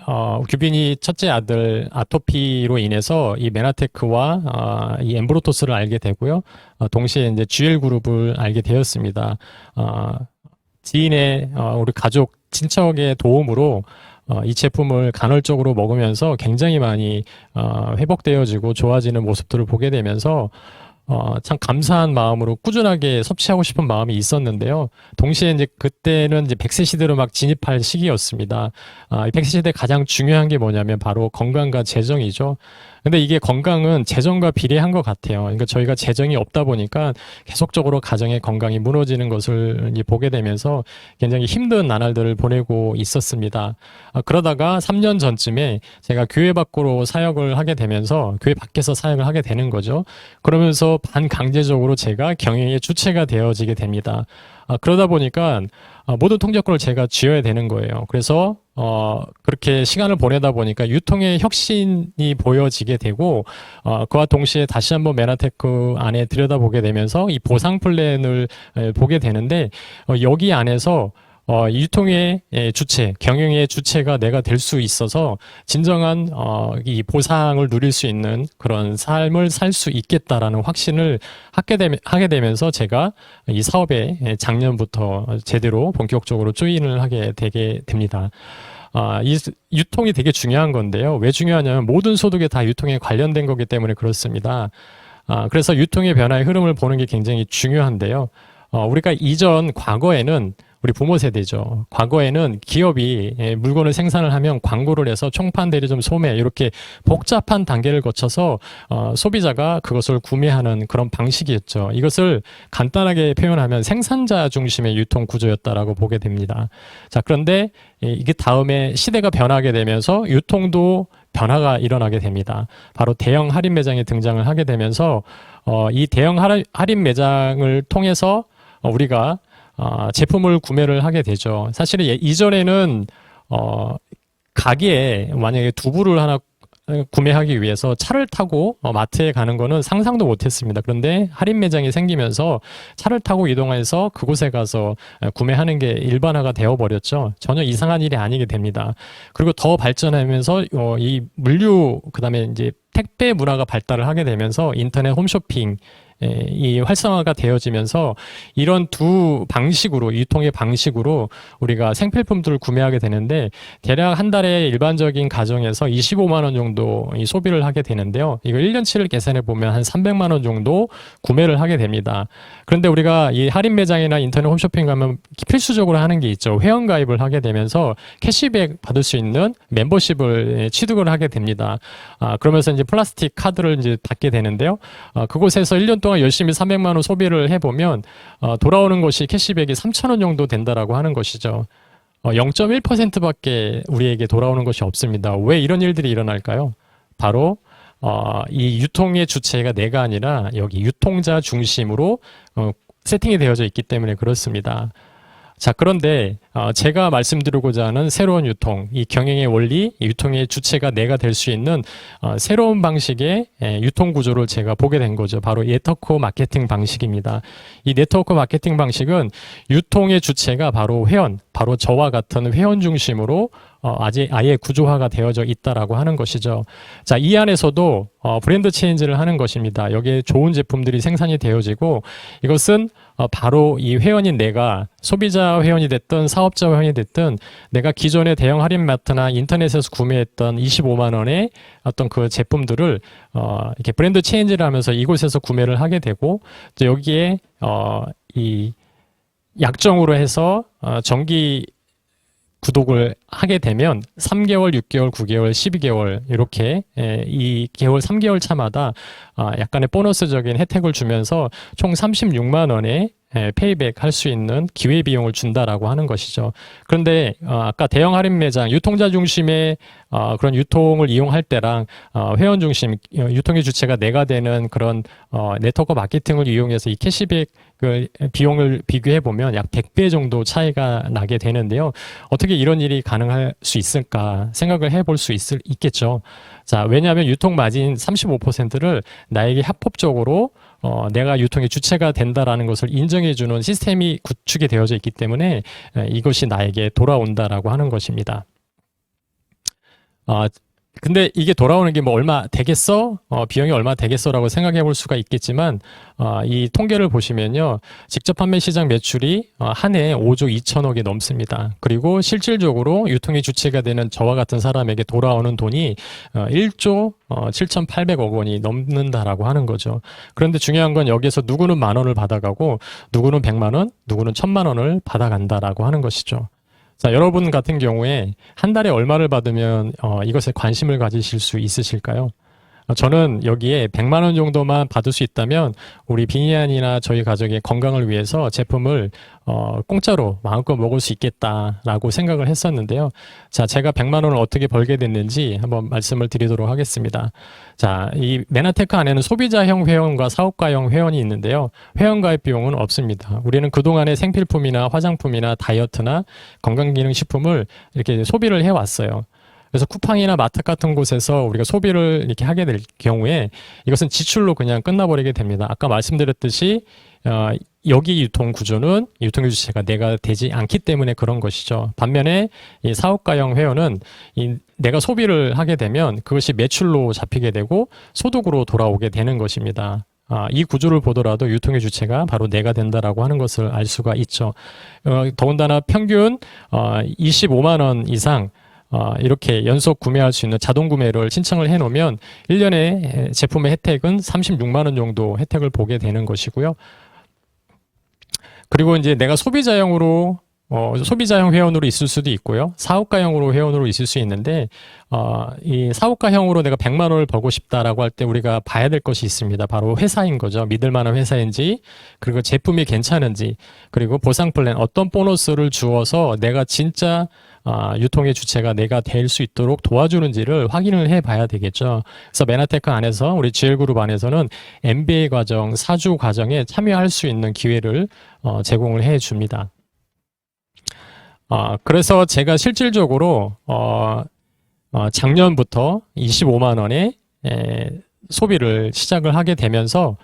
규빈이 첫째 아들 아토피로 인해서 이 메나테크와 이 엠브로토스를 알게 되고요. 동시에 이제 GL 그룹을 알게 되었습니다. 지인의 우리 가족 친척의 도움으로 이 제품을 간헐적으로 먹으면서 굉장히 많이 회복되어지고 좋아지는 모습들을 보게 되면서 참 감사한 마음으로 꾸준하게 섭취하고 싶은 마음이 있었는데요. 동시에 이제 그때는 이제 100세 시대로 막 진입할 시기였습니다. 이 100세 시대 가장 중요한 게 뭐냐면 바로 건강과 재정이죠. 근데 이게 건강은 재정과 비례한 것 같아요. 그러니까 저희가 재정이 없다 보니까 계속적으로 가정의 건강이 무너지는 것을 보게 되면서 굉장히 힘든 나날들을 보내고 있었습니다. 그러다가 3년 전쯤에 제가 교회 밖으로 사역을 하게 되면서 교회 밖에서 사역을 하게 되는 거죠. 그러면서 그래서 반강제적으로 제가 경영의 주체가 되어지게 됩니다. 그러다 보니까 모든 통제권을 제가 쥐어야 되는 거예요. 그래서 그렇게 시간을 보내다 보니까 유통의 혁신이 보여지게 되고 그와 동시에 다시 한번 메나테크 안에 들여다보게 되면서 이 보상 플랜을 보게 되는데 여기 안에서 유통의 주체, 경영의 주체가 내가 될 수 있어서 진정한 이 보상을 누릴 수 있는 그런 삶을 살 수 있겠다라는 확신을 하게 되면서 제가 이 사업에 작년부터 제대로 본격적으로 조인을 하게 되게 됩니다. 이 유통이 되게 중요한 건데요. 왜 중요하냐면 모든 소득이 다 유통에 관련된 거기 때문에 그렇습니다. 그래서 유통의 변화의 흐름을 보는 게 굉장히 중요한데요. 우리가 과거에는 우리 부모 세대죠. 과거에는 기업이 물건을 생산을 하면 광고를 해서 총판, 대리점, 소매 이렇게 복잡한 단계를 거쳐서 소비자가 그것을 구매하는 그런 방식이었죠. 이것을 간단하게 표현하면 생산자 중심의 유통 구조였다라고 보게 됩니다. 자, 그런데 이게 다음에 시대가 변하게 되면서 유통도 변화가 일어나게 됩니다. 바로 대형 할인 매장이 등장을 하게 되면서 이 대형 할인 매장을 통해서 우리가 제품을 구매를 하게 되죠. 사실은 이전에는 가게에 만약에 두부를 하나 구매하기 위해서 차를 타고 마트에 가는 거는 상상도 못했습니다. 그런데 할인 매장이 생기면서 차를 타고 이동해서 그곳에 가서 구매하는 게 일반화가 되어버렸죠. 전혀 이상한 일이 아니게 됩니다. 그리고 더 발전하면서 이 물류 그다음에 이제 택배 문화가 발달을 하게 되면서 인터넷 홈쇼핑 이 활성화가 되어지면서 이런 두 방식으로 유통의 방식으로 우리가 생필품들을 구매하게 되는데 대략 한 달에 일반적인 가정에서 25만 원 정도 소비를 하게 되는데요. 이거 1년치를 계산해 보면 한 300만 원 정도 구매를 하게 됩니다. 그런데 우리가 이 할인 매장이나 인터넷 홈쇼핑 가면 필수적으로 하는 게 있죠. 회원 가입을 하게 되면서 캐시백 받을 수 있는 멤버십을 취득을 하게 됩니다. 그러면서 이제 플라스틱 카드를 이제 받게 되는데요. 그곳에서 1년 동안 열심히 300만 원 소비를 해보면 돌아오는 것이 캐시백이 3,000원 정도 된다라고 하는 것이죠. 0.1%밖에 우리에게 돌아오는 것이 없습니다. 왜 이런 일들이 일어날까요? 바로 이 유통의 주체가 내가 아니라 여기 유통자 중심으로 세팅이 되어져 있기 때문에 그렇습니다. 자, 그런데 제가 말씀드리고자 하는 새로운 유통, 이 경영의 원리, 유통의 주체가 내가 될 수 있는 새로운 방식의 유통 구조를 제가 보게 된 거죠. 바로 네트워크 마케팅 방식입니다. 이 네트워크 마케팅 방식은 유통의 주체가 바로 회원, 바로 저와 같은 회원 중심으로 아예 구조화가 되어져 있다라고 하는 것이죠. 자, 이 안에서도 브랜드 체인지를 하는 것입니다. 여기에 좋은 제품들이 생산이 되어지고 이것은 바로 이 회원인 내가 소비자 회원이 됐든 사업자 회원이 됐든 내가 기존의 대형 할인마트나 인터넷에서 구매했던 25만 원의 어떤 그 제품들을 이렇게 브랜드 체인지를 하면서 이곳에서 구매를 하게 되고 또 여기에 이 약정으로 해서 정기 구독을 하게 되면 3개월, 6개월, 9개월, 12개월 이렇게 이 개월 3개월 차마다 약간의 보너스적인 혜택을 주면서 총 36만 원의 페이백 할 수 있는 기회비용을 준다라고 하는 것이죠. 그런데 아까 대형 할인 매장, 유통자 중심의 그런 유통을 이용할 때랑 회원 중심, 유통의 주체가 내가 되는 그런 네트워크 마케팅을 이용해서 이 캐시백 비용을 비교해 보면 약 100배 정도 차이가 나게 되는데요. 어떻게 이런 일이 가능할 수 있을까 생각을 해볼 수 있겠죠. 자, 왜냐하면 유통 마진 35%를 나에게 합법적으로 내가 유통의 주체가 된다라는 것을 인정해주는 시스템이 구축이 되어져 있기 때문에 이것이 나에게 돌아온다라고 하는 것입니다. 근데 이게 돌아오는 게 뭐 얼마 되겠어? 비용이 얼마 되겠어라고 생각해 볼 수가 있겠지만 이 통계를 보시면요. 직접 판매 시장 매출이 한 해에 5조 2천억이 넘습니다. 그리고 실질적으로 유통의 주체가 되는 저와 같은 사람에게 돌아오는 돈이 1조 7,800억 원이 넘는다라고 하는 거죠. 그런데 중요한 건 여기에서 누구는 10,000원을 받아가고 누구는 100만 원, 누구는 1,000만 원을 받아간다라고 하는 것이죠. 자, 여러분 같은 경우에 한 달에 얼마를 받으면 이것에 관심을 가지실 수 있으실까요? 저는 여기에 100만 원 정도만 받을 수 있다면 우리 비니안이나 저희 가족의 건강을 위해서 제품을 공짜로 마음껏 먹을 수 있겠다라고 생각을 했었는데요. 자, 제가 100만 원을 어떻게 벌게 됐는지 한번 말씀을 드리도록 하겠습니다. 자, 이 메나테크 안에는 소비자형 회원과 사업가형 회원이 있는데요. 회원 가입 비용은 없습니다. 우리는 그동안에 생필품이나 화장품이나 다이어트나 건강기능식품을 이렇게 소비를 해왔어요. 그래서 쿠팡이나 마트 같은 곳에서 우리가 소비를 이렇게 하게 될 경우에 이것은 지출로 그냥 끝나버리게 됩니다. 아까 말씀드렸듯이 여기 유통 구조는 유통 주체가 내가 되지 않기 때문에 그런 것이죠. 반면에 이 사업가형 회원은 내가 소비를 하게 되면 그것이 매출로 잡히게 되고 소득으로 돌아오게 되는 것입니다. 이 구조를 보더라도 유통의 주체가 바로 내가 된다라고 하는 것을 알 수가 있죠. 더군다나 평균 25만 원 이상 이렇게 연속 구매할 수 있는 자동 구매를 신청을 해놓으면 1년에 제품의 혜택은 36만 원 정도 혜택을 보게 되는 것이고요. 그리고 이제 내가 소비자형 회원으로 있을 수도 있고요. 사업가형으로 회원으로 있을 수 있는데, 이 사업가형으로 내가 100만 원을 벌고 싶다라고 할 때 우리가 봐야 될 것이 있습니다. 바로 회사인 거죠. 믿을 만한 회사인지, 그리고 제품이 괜찮은지, 그리고 보상 플랜, 어떤 보너스를 주어서 내가 진짜 유통의 주체가 내가 될 수 있도록 도와주는지를 확인을 해 봐야 되겠죠. 그래서 메나테크 안에서 우리 GL그룹 안에서는 MBA 과정, 사주 과정에 참여할 수 있는 기회를 제공을 해 줍니다. 그래서 제가 실질적으로 작년부터 25만 원의 소비를 시작을 하게 되면서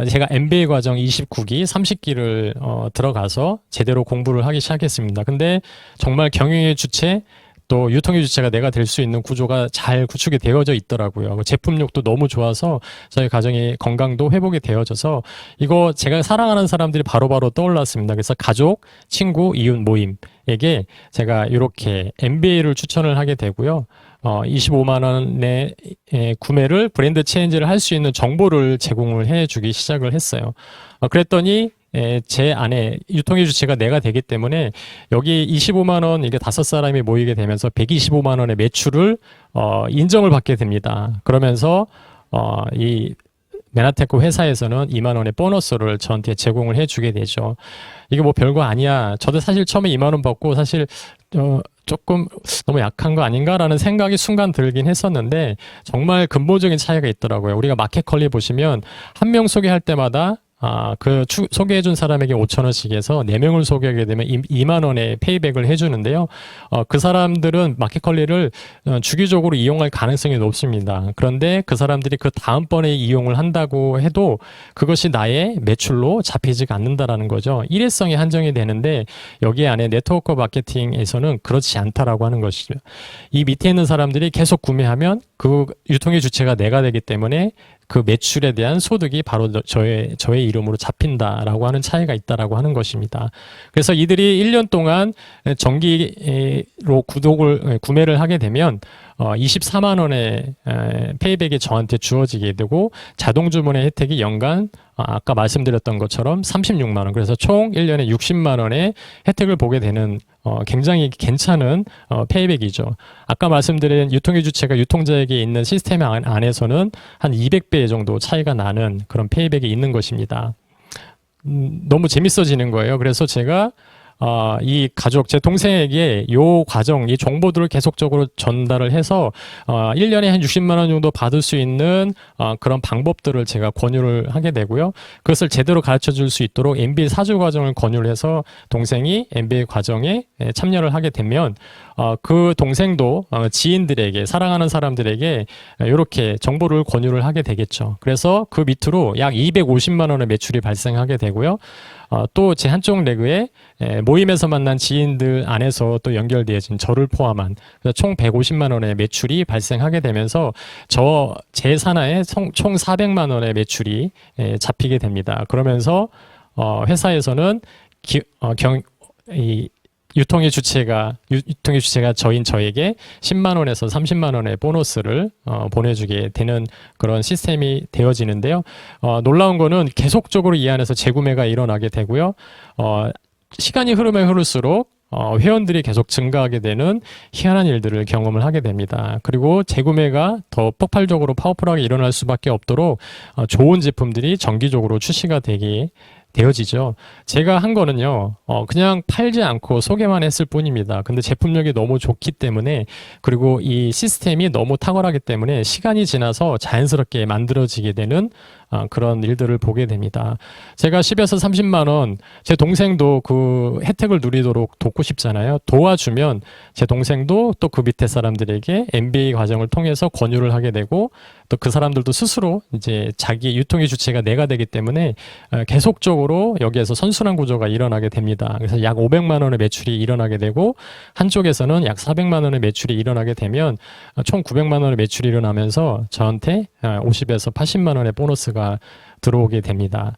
제가 MBA 과정 29기, 30기를 들어가서 제대로 공부를 하기 시작했습니다. 근데 정말 경영의 주체 또 유통의 주체가 내가 될 수 있는 구조가 잘 구축이 되어져 있더라고요. 제품력도 너무 좋아서 저희 가정의 건강도 회복이 되어져서 이거 제가 사랑하는 사람들이 바로바로 떠올랐습니다. 그래서 가족, 친구, 이웃 모임에게 제가 이렇게 MBA를 추천을 하게 되고요. 25만 원의 구매를 브랜드 체인지를 할 수 있는 정보를 제공을 해주기 시작을 했어요. 그랬더니 제 안에 유통의 주체가 내가 되기 때문에 여기 25만 원 이게 5사람이 모이게 되면서 125만 원의 매출을 인정을 받게 됩니다. 그러면서 이 메나테크 회사에서는 2만 원의 보너스를 저한테 제공을 해주게 되죠. 이게 뭐 별거 아니야. 저도 사실 처음에 2만 원 받고 사실 조금 너무 약한 거 아닌가라는 생각이 순간 들긴 했었는데 정말 근본적인 차이가 있더라고요. 우리가 마켓컬리 보시면 한 명 소개할 때마다 소개해준 사람에게 5,000원씩 해서 4명을 소개하게 되면 2만 원의 페이백을 해주는데요. 그 사람들은 마켓컬리를 주기적으로 이용할 가능성이 높습니다. 그런데 그 사람들이 그 다음번에 이용을 한다고 해도 그것이 나의 매출로 잡히지가 않는다라는 거죠. 일회성이 한정이 되는데 여기 안에 네트워크 마케팅에서는 그렇지 않다라고 하는 것이죠. 이 밑에 있는 사람들이 계속 구매하면 그 유통의 주체가 내가 되기 때문에 그 매출에 대한 소득이 바로 저의 이름으로 잡힌다라고 하는 차이가 있다라고 하는 것입니다. 그래서 이들이 1년 동안 정기로 구매를 하게 되면 24만 원의 페이백이 저한테 주어지게 되고 자동 주문의 혜택이 연간 아까 말씀드렸던 것처럼 36만 원, 그래서 총 1년에 60만 원의 혜택을 보게 되는 굉장히 괜찮은 페이백이죠. 아까 말씀드린 유통의 주체가 유통자에게 있는 시스템 안에서는 한 200배 정도 차이가 나는 그런 페이백이 있는 것입니다. 너무 재밌어지는 거예요. 그래서 제가 이 가족, 제 동생에게 이 과정, 이 정보들을 계속적으로 전달을 해서 1년에 한 60만 원 정도 받을 수 있는 그런 방법들을 제가 권유를 하게 되고요. 그것을 제대로 가르쳐 줄 수 있도록 MBA 사주 과정을 권유를 해서 동생이 MBA 과정에 참여를 하게 되면 그 동생도 지인들에게, 사랑하는 사람들에게 이렇게 정보를 권유를 하게 되겠죠. 그래서 그 밑으로 약 250만 원의 매출이 발생하게 되고요. 또 제 한쪽 레그에 모임에서 만난 지인들 안에서 또 연결되어진 저를 포함한 총 150만 원의 매출이 발생하게 되면서 제 산하에 총 400만 원의 매출이 잡히게 됩니다. 그러면서 회사에서는 유통의 주체가 저인 저에게 10만 원에서 30만 원의 보너스를 보내주게 되는 그런 시스템이 되어지는데요. 놀라운 거는 계속적으로 이 안에서 재구매가 일어나게 되고요. 시간이 흐르면 흐를수록 회원들이 계속 증가하게 되는 희한한 일들을 경험을 하게 됩니다. 그리고 재구매가 더 폭발적으로 파워풀하게 일어날 수밖에 없도록 좋은 제품들이 정기적으로 출시가 되어지죠. 제가 한 거는요, 그냥 팔지 않고 소개만 했을 뿐입니다. 근데 제품력이 너무 좋기 때문에, 그리고 이 시스템이 너무 탁월하기 때문에 시간이 지나서 자연스럽게 만들어지게 되는 그런 일들을 보게 됩니다. 제가 10에서 30만 원, 제 동생도 그 혜택을 누리도록 돕고 싶잖아요. 도와주면 제 동생도 또 그 밑에 사람들에게 MBA 과정을 통해서 권유를 하게 되고, 또 그 사람들도 스스로 이제 자기 유통의 주체가 내가 되기 때문에 계속적으로 여기에서 선순환 구조가 일어나게 됩니다. 그래서 약 500만 원의 매출이 일어나게 되고, 한쪽에서는 약 400만 원의 매출이 일어나게 되면 총 900만 원의 매출이 일어나면서 저한테 50에서 80만 원의 보너스가 들어오게 됩니다.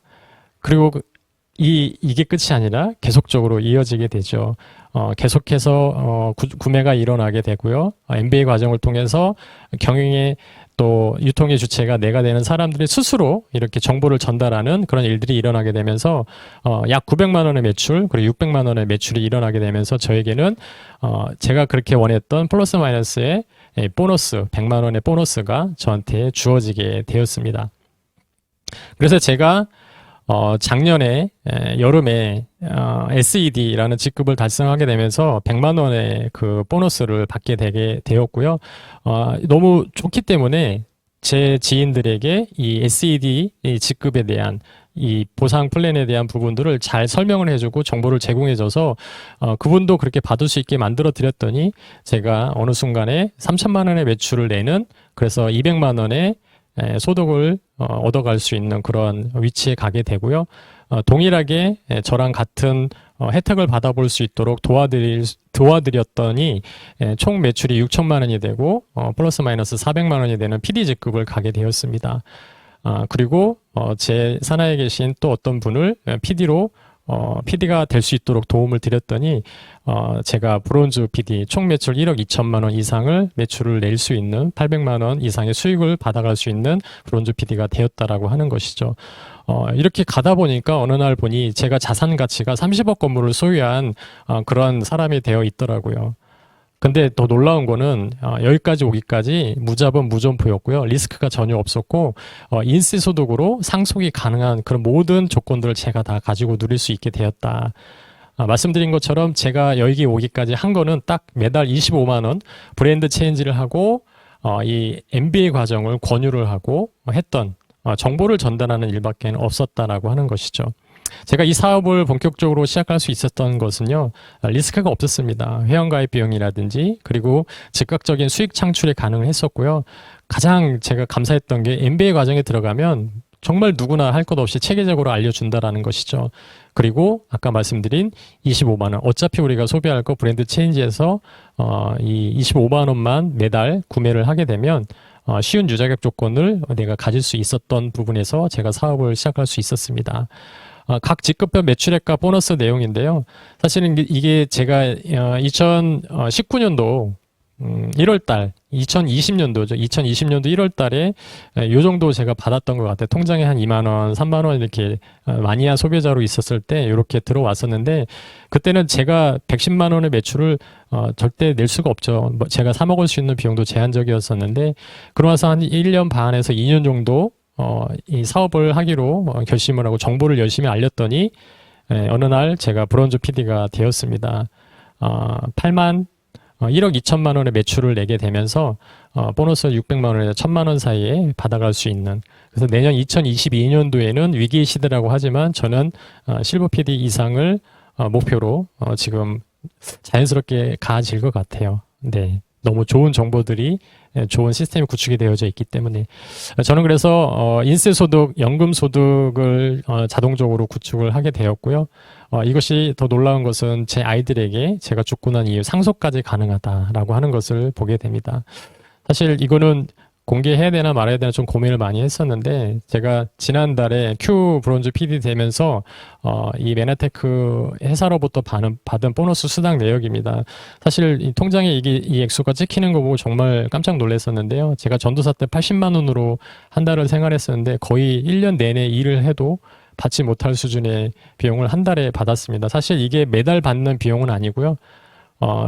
그리고 이게 끝이 아니라 계속적으로 이어지게 되죠. 계속해서 구매가 일어나게 되고요. MBA 과정을 통해서 경영의 또 유통의 주체가 내가 되는 사람들이 스스로 이렇게 정보를 전달하는 그런 일들이 일어나게 되면서 약 900만 원의 매출, 그리고 600만 원의 매출이 일어나게 되면서 저에게는 제가 그렇게 원했던 플러스 마이너스의 보너스, 100만 원의 보너스가 저한테 주어지게 되었습니다. 그래서 제가 작년에 여름에 SED라는 직급을 달성하게 되면서 100만 원의 그 보너스를 받게 되게 되었고요. 너무 좋기 때문에 제 지인들에게 이 SED 직급에 대한 이 보상 플랜에 대한 부분들을 잘 설명을 해주고 정보를 제공해줘서 그분도 그렇게 받을 수 있게 만들어 드렸더니 제가 어느 순간에 3천만 원의 매출을 내는, 그래서 200만 원의 소득을 얻어갈 수 있는 그런 위치에 가게 되고요. 동일하게 저랑 같은 혜택을 받아볼 수 있도록 도와드렸더니 총 매출이 6천만 원이 되고 플러스 마이너스 400만 원이 되는 PD 직급을 가게 되었습니다. 그리고 제 산하에 계신 또 어떤 분을 PD가 될 수 있도록 도움을 드렸더니 제가 브론즈 PD 총 매출 1억 2천만 원 이상을 매출을 낼 수 있는 800만 원 이상의 수익을 받아갈 수 있는 브론즈 PD가 되었다라고 하는 것이죠. 이렇게 가다 보니까 어느 날 보니 제가 자산 가치가 30억 건물을 소유한 그런 사람이 되어 있더라고요. 근데 더 놀라운 거는 여기까지 오기까지 무자본 무점포였고요. 리스크가 전혀 없었고 인세 소득으로 상속이 가능한 그런 모든 조건들을 제가 다 가지고 누릴 수 있게 되었다. 말씀드린 것처럼 제가 여기 오기까지 한 거는 딱 매달 25만 원 브랜드 체인지를 하고 이 MBA 과정을 권유를 하고 했던 정보를 전달하는 일밖에 없었다라고 하는 것이죠. 제가 이 사업을 본격적으로 시작할 수 있었던 것은요, 리스크가 없었습니다. 회원가입 비용이라든지, 그리고 즉각적인 수익 창출이 가능했었고요. 가장 제가 감사했던 게 MBA 과정에 들어가면 정말 누구나 할 것 없이 체계적으로 알려준다라는 것이죠. 그리고 아까 말씀드린 25만 원, 어차피 우리가 소비할 거 브랜드 체인지에서 이 25만 원만 매달 구매를 하게 되면 쉬운 유자격 조건을 내가 가질 수 있었던 부분에서 제가 사업을 시작할 수 있었습니다. 각 직급별 매출액과 보너스 내용인데요. 사실은 이게 제가 2019년도 1월달, 2020년도죠. 2020년도 1월달에 요 정도 제가 받았던 것 같아요. 통장에 한 2만 원, 3만 원 이렇게 마니아 소비자로 있었을 때 이렇게 들어왔었는데, 그때는 제가 110만 원의 매출을 절대 낼 수가 없죠. 제가 사 먹을 수 있는 비용도 제한적이었었는데, 그러고 나서 한 1년 반에서 2년 정도 이 사업을 하기로 결심을 하고 정보를 열심히 알렸더니 어느 날 제가 브론즈 PD가 되었습니다. 1억 2천만 원의 매출을 내게 되면서 보너스 600만 원에서 1000만 원 사이에 받아갈 수 있는, 그래서 내년 2022년도에는 위기의 시대라고 하지만 저는 실버 PD 이상을 목표로 지금 자연스럽게 가질 것 같아요. 네. 너무 좋은 정보들이, 좋은 시스템이 구축이 되어져 있기 때문에 저는 그래서 인세소득, 연금소득을 자동적으로 구축을 하게 되었고요. 이것이 더 놀라운 것은 제 아이들에게 제가 죽고 난 이후 상속까지 가능하다라고 하는 것을 보게 됩니다. 사실 이거는 공개해야 되나 말아야 되나 좀 고민을 많이 했었는데, 제가 지난달에 Q 브론즈 PD 되면서 이 메나테크 회사로부터 받은 보너스 수당 내역입니다. 사실 이 통장에 이 액수가 찍히는 거 보고 정말 깜짝 놀랐었는데요. 제가 전도사 때 80만 원으로 한 달을 생활했었는데 거의 1년 내내 일을 해도 받지 못할 수준의 비용을 한 달에 받았습니다. 사실 이게 매달 받는 비용은 아니고요.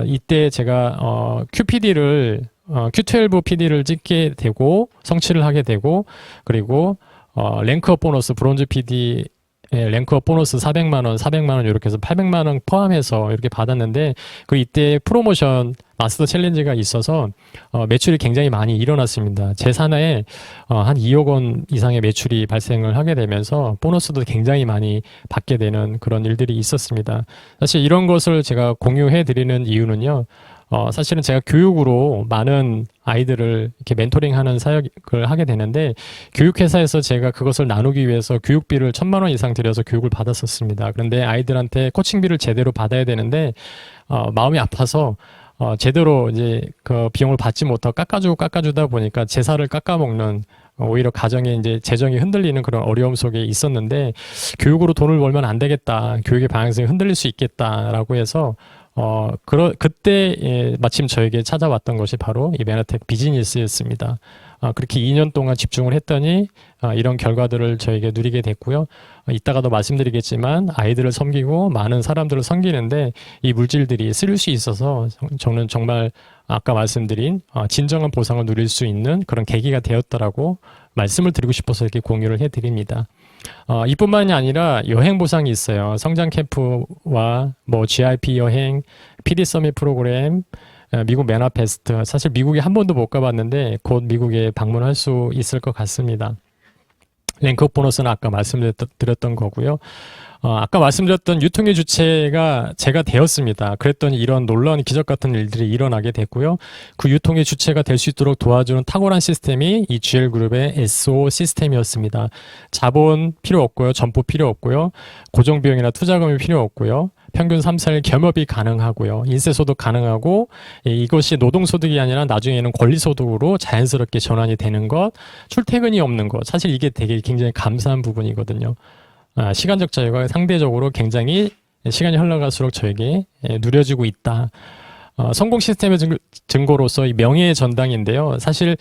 이때 제가 QPD를 Q12 PD를 찍게 되고 성취를 하게 되고 그리고 랭크업 보너스 브론즈 PD 랭크업 보너스 400만 원 이렇게 해서 800만 원 포함해서 이렇게 받았는데 그 이때 프로모션 마스터 챌린지가 있어서 매출이 굉장히 많이 일어났습니다. 제 산하에 한 2억 원 이상의 매출이 발생을 하게 되면서 보너스도 굉장히 많이 받게 되는 그런 일들이 있었습니다. 사실 이런 것을 제가 공유해 드리는 이유는요. 사실은 제가 교육으로 많은 아이들을 이렇게 멘토링하는 사역을 하게 되는데 교육회사에서 제가 그것을 나누기 위해서 교육비를 1,000만 원 이상 들여서 교육을 받았었습니다. 그런데 아이들한테 코칭비를 제대로 받아야 되는데 마음이 아파서 제대로 이제 그 비용을 받지 못하고 깎아주다 보니까 제사를 깎아먹는 오히려 가정에 이제 재정이 흔들리는 그런 어려움 속에 있었는데 교육으로 돈을 벌면 안 되겠다. 교육의 방향성이 흔들릴 수 있겠다라고 해서 그때 마침 저에게 찾아왔던 것이 바로 이 매너텍 비즈니스였습니다. 그렇게 2년 동안 집중을 했더니 이런 결과들을 저에게 누리게 됐고요. 이따가도 말씀드리겠지만 아이들을 섬기고 많은 사람들을 섬기는데 이 물질들이 쓰일 수 있어서 저는 정말 아까 말씀드린 진정한 보상을 누릴 수 있는 그런 계기가 되었다라고 말씀을 드리고 싶어서 이렇게 공유를 해드립니다. 이뿐만이 아니라 여행 보상이 있어요. 성장 캠프와 뭐 GIP 여행, PD 서밋 프로그램, 미국 매너페스트. 사실 미국에 한 번도 못 가봤는데 곧 미국에 방문할 수 있을 것 같습니다. 랭크업 보너스는 아까 말씀드렸던 거고요. 아까 말씀드렸던 유통의 주체가 제가 되었습니다. 그랬더니 이런 놀라운 기적 같은 일들이 일어나게 됐고요. 그 유통의 주체가 될 수 있도록 도와주는 탁월한 시스템이 이 GL그룹의 SO 시스템이었습니다. 자본 필요 없고요. 점포 필요 없고요. 고정비용이나 투자금이 필요 없고요. 평균 3, 4일 겸업이 가능하고요. 인세소득 가능하고 이것이 노동소득이 아니라 나중에는 권리소득으로 자연스럽게 전환이 되는 것, 출퇴근이 없는 것. 사실 이게 되게 굉장히 감사한 부분이거든요. 시간적 자유가 상대적으로 굉장히 시간이 흘러갈수록 저에게 누려지고 있다. 성공 시스템의 증거로서 이 명예의 전당인데요. 사실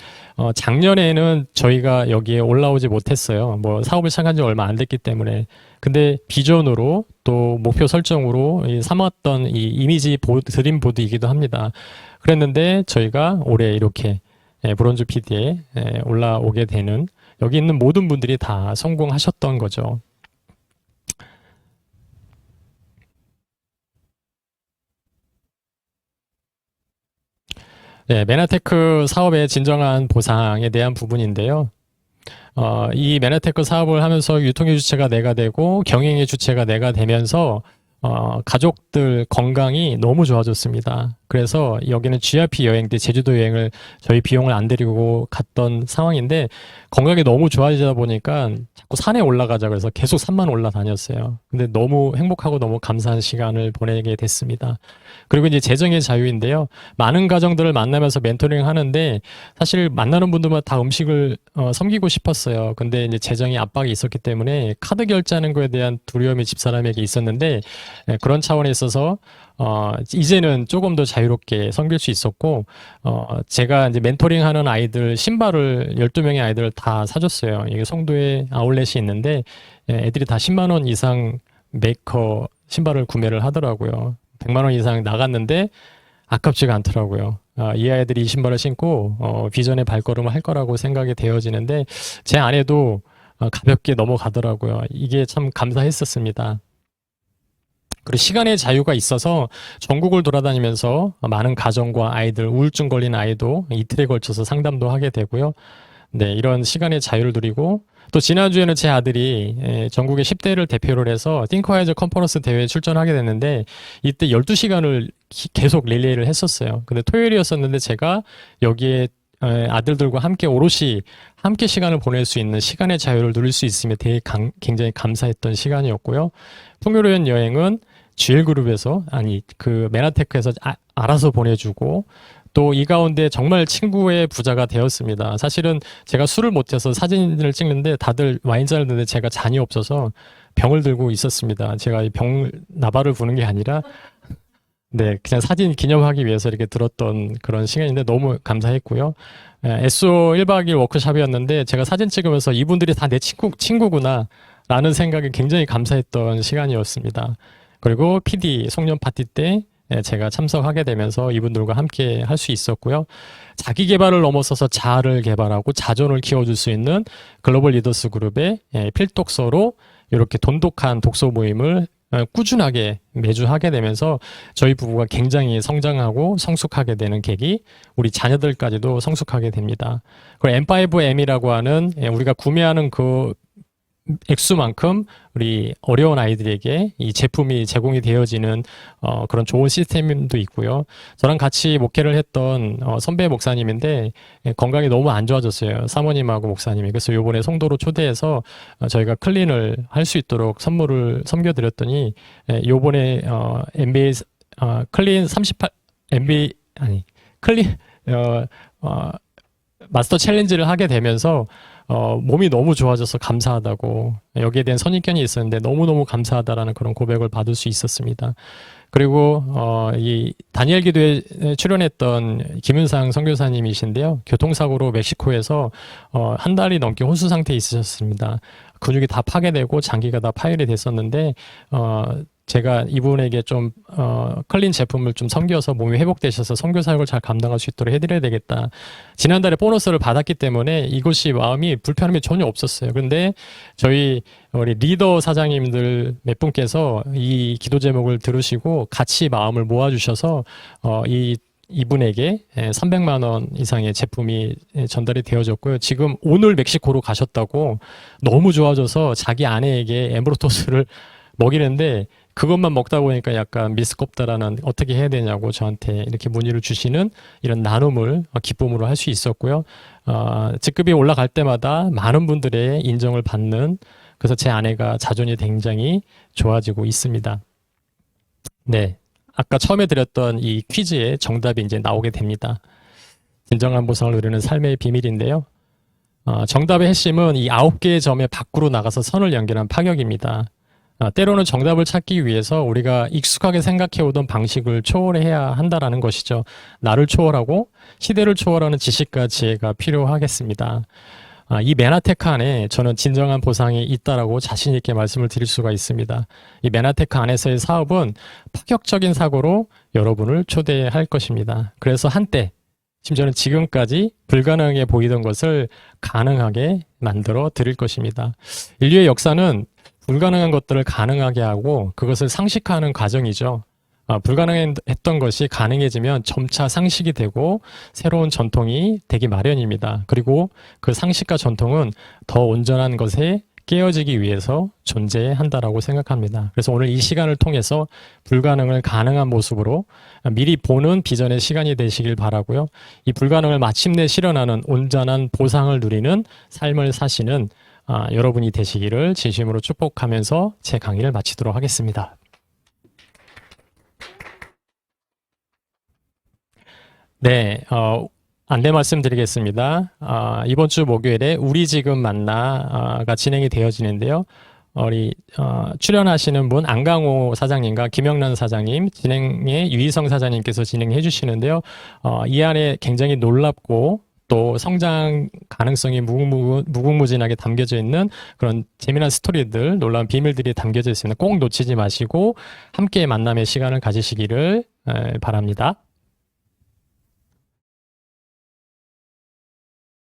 작년에는 저희가 여기에 올라오지 못했어요. 뭐 사업을 시작한 지 얼마 안 됐기 때문에. 근데 비전으로 또 목표 설정으로 삼았던 이 이미지 드림보드이기도 합니다. 그랬는데 저희가 올해 이렇게 브론즈 PD에 올라오게 되는 여기 있는 모든 분들이 다 성공하셨던 거죠. 네, 매너테크 사업의 진정한 보상에 대한 부분인데요. 이 매너테크 사업을 하면서 유통의 주체가 내가 되고 경영의 주체가 내가 되면서 가족들 건강이 너무 좋아졌습니다. 그래서 여기는 GRP 여행 때 제주도 여행을 저희 비용을 안 들이고 갔던 상황인데 건강이 너무 좋아지다 보니까 자꾸 산에 올라가자 그래서 계속 산만 올라다녔어요. 근데 너무 행복하고 너무 감사한 시간을 보내게 됐습니다. 그리고 이제 재정의 자유인데요. 많은 가정들을 만나면서 멘토링 하는데 사실 만나는 분들만 다 음식을 섬기고 싶었어요. 근데 이제 재정의 압박이 있었기 때문에 카드 결제하는 거에 대한 두려움이 집사람에게 있었는데 그런 차원에 있어서 이제는 조금 더 자유롭게 섬길 수 있었고 제가 이제 멘토링 하는 아이들 신발을 12명의 아이들을 다 사줬어요. 이게 송도에 아울렛이 있는데 애들이 다 10만 원 이상 메이커 신발을 구매를 하더라고요. 100만 원 이상 나갔는데 아깝지가 않더라고요. 이 아이들이 이 신발을 신고 비전의 발걸음을 할 거라고 생각이 되어지는데 제 아내도 가볍게 넘어가더라고요. 이게 참 감사했었습니다. 그리고 시간의 자유가 있어서 전국을 돌아다니면서 많은 가정과 아이들, 우울증 걸린 아이도 이틀에 걸쳐서 상담도 하게 되고요. 네, 이런 시간의 자유를 누리고 또 지난주에는 제 아들이 전국의 10대를 대표를 해서 띵커와이즈 컨퍼런스 대회에 출전하게 됐는데 이때 12시간을 계속 릴레이를 했었어요. 근데 토요일이었었는데 제가 여기에 아들들과 함께 오롯이 함께 시간을 보낼 수 있는 시간의 자유를 누릴 수 있으며 되게 굉장히 감사했던 시간이었고요. 풍요로운 여행은 GL그룹에서 그 매너테크에서 알아서 보내주고 또 이 가운데 정말 친구의 부자가 되었습니다. 사실은 제가 술을 못해서 사진을 찍는데 다들 와인잔을 드는데 제가 잔이 없어서 병을 들고 있었습니다. 제가 이 나발을 부는 게 아니라 네, 그냥 사진 기념하기 위해서 이렇게 들었던 그런 시간인데 너무 감사했고요. SO 1박 2일 워크숍이었는데 제가 사진 찍으면서 이분들이 다 내 친구구나. 라는 생각이 굉장히 감사했던 시간이었습니다. 그리고 PD 송년 파티 때 제가 참석하게 되면서 이분들과 함께 할 수 있었고요. 자기 개발을 넘어서서 자아를 개발하고 자존을 키워줄 수 있는 글로벌 리더스 그룹의 필독서로 이렇게 돈독한 독서 모임을 꾸준하게 매주 하게 되면서 저희 부부가 굉장히 성장하고 성숙하게 되는 계기, 우리 자녀들까지도 성숙하게 됩니다. 그리고 M5M이라고 하는 우리가 구매하는 그 액수만큼 우리 어려운 아이들에게 이 제품이 제공이 되어지는 그런 좋은 시스템도 있고요. 저랑 같이 목회를 했던 선배 목사님인데 건강이 너무 안 좋아졌어요. 사모님하고 목사님이. 그래서 요번에 송도로 초대해서 저희가 클린을 할 수 있도록 선물을 섬겨드렸더니 요번에 MBA 클린 38 MBA 아니 클린 마스터 챌린지를 하게 되면서 몸이 너무 좋아져서 감사하다고, 여기에 대한 선입견이 있었는데 너무너무 감사하다라는 그런 고백을 받을 수 있었습니다. 그리고 이 다니엘 기도에 출연했던 김윤상 선교사님이신데요. 교통사고로 멕시코에서 한 달이 넘게 혼수 상태에 있으셨습니다. 근육이 다 파괴되고 장기가 다 파열이 됐었는데 제가 이분에게 좀 클린 제품을 좀 섬겨서 몸이 회복되셔서 선교 사역을 잘 감당할 수 있도록 해드려야 되겠다. 지난달에 보너스를 받았기 때문에 이것이 마음이 불편함이 전혀 없었어요. 그런데 저희 우리 리더 사장님들 몇 분께서 이 기도 제목을 들으시고 같이 마음을 모아주셔서 이분에게 300만 원 이상의 제품이 전달이 되어졌고요. 지금 오늘 멕시코로 가셨다고 너무 좋아져서 자기 아내에게 엠브로토스를 먹이는데 그것만 먹다 보니까 약간 미스껍다라는 어떻게 해야 되냐고 저한테 이렇게 문의를 주시는 이런 나눔을 기쁨으로 할 수 있었고요. 직급이 올라갈 때마다 많은 분들의 인정을 받는, 그래서 제 아내가 자존이 굉장히 좋아지고 있습니다. 네. 아까 처음에 드렸던 이 퀴즈의 정답이 이제 나오게 됩니다. 진정한 보상을 누리는 삶의 비밀인데요. 정답의 핵심은 이 9개의 점의 밖으로 나가서 선을 연결한 파격입니다. 때로는 정답을 찾기 위해서 우리가 익숙하게 생각해오던 방식을 초월해야 한다라는 것이죠. 나를 초월하고 시대를 초월하는 지식과 지혜가 필요하겠습니다. 이 메나테크 안에 저는 진정한 보상이 있다라고 자신 있게 말씀을 드릴 수가 있습니다. 이 메나테크 안에서의 사업은 파격적인 사고로 여러분을 초대할 것입니다. 그래서 한때, 심지어는 지금까지 불가능하게 보이던 것을 가능하게 만들어 드릴 것입니다. 인류의 역사는 불가능한 것들을 가능하게 하고 그것을 상식화하는 과정이죠. 불가능했던 것이 가능해지면 점차 상식이 되고 새로운 전통이 되기 마련입니다. 그리고 그 상식과 전통은 더 온전한 것에 깨어지기 위해서 존재한다라고 생각합니다. 그래서 오늘 이 시간을 통해서 불가능을 가능한 모습으로 미리 보는 비전의 시간이 되시길 바라고요. 이 불가능을 마침내 실현하는 온전한 보상을 누리는 삶을 사시는 여러분이 되시기를 진심으로 축복하면서 제 강의를 마치도록 하겠습니다. 네, 안내 말씀드리겠습니다. 이번 주 목요일에 우리 지금 만나가 진행이 되어지는데요. 우리 출연하시는 분 안강호 사장님과 김영란 사장님, 진행에 유희성 사장님께서 진행해 주시는데요. 이 안에 굉장히 놀랍고 또 성장 가능성이 무궁무진하게 담겨져 있는 그런 재미난 스토리들, 놀라운 비밀들이 담겨져 있습니다. 꼭 놓치지 마시고 함께 만남의 시간을 가지시기를 바랍니다.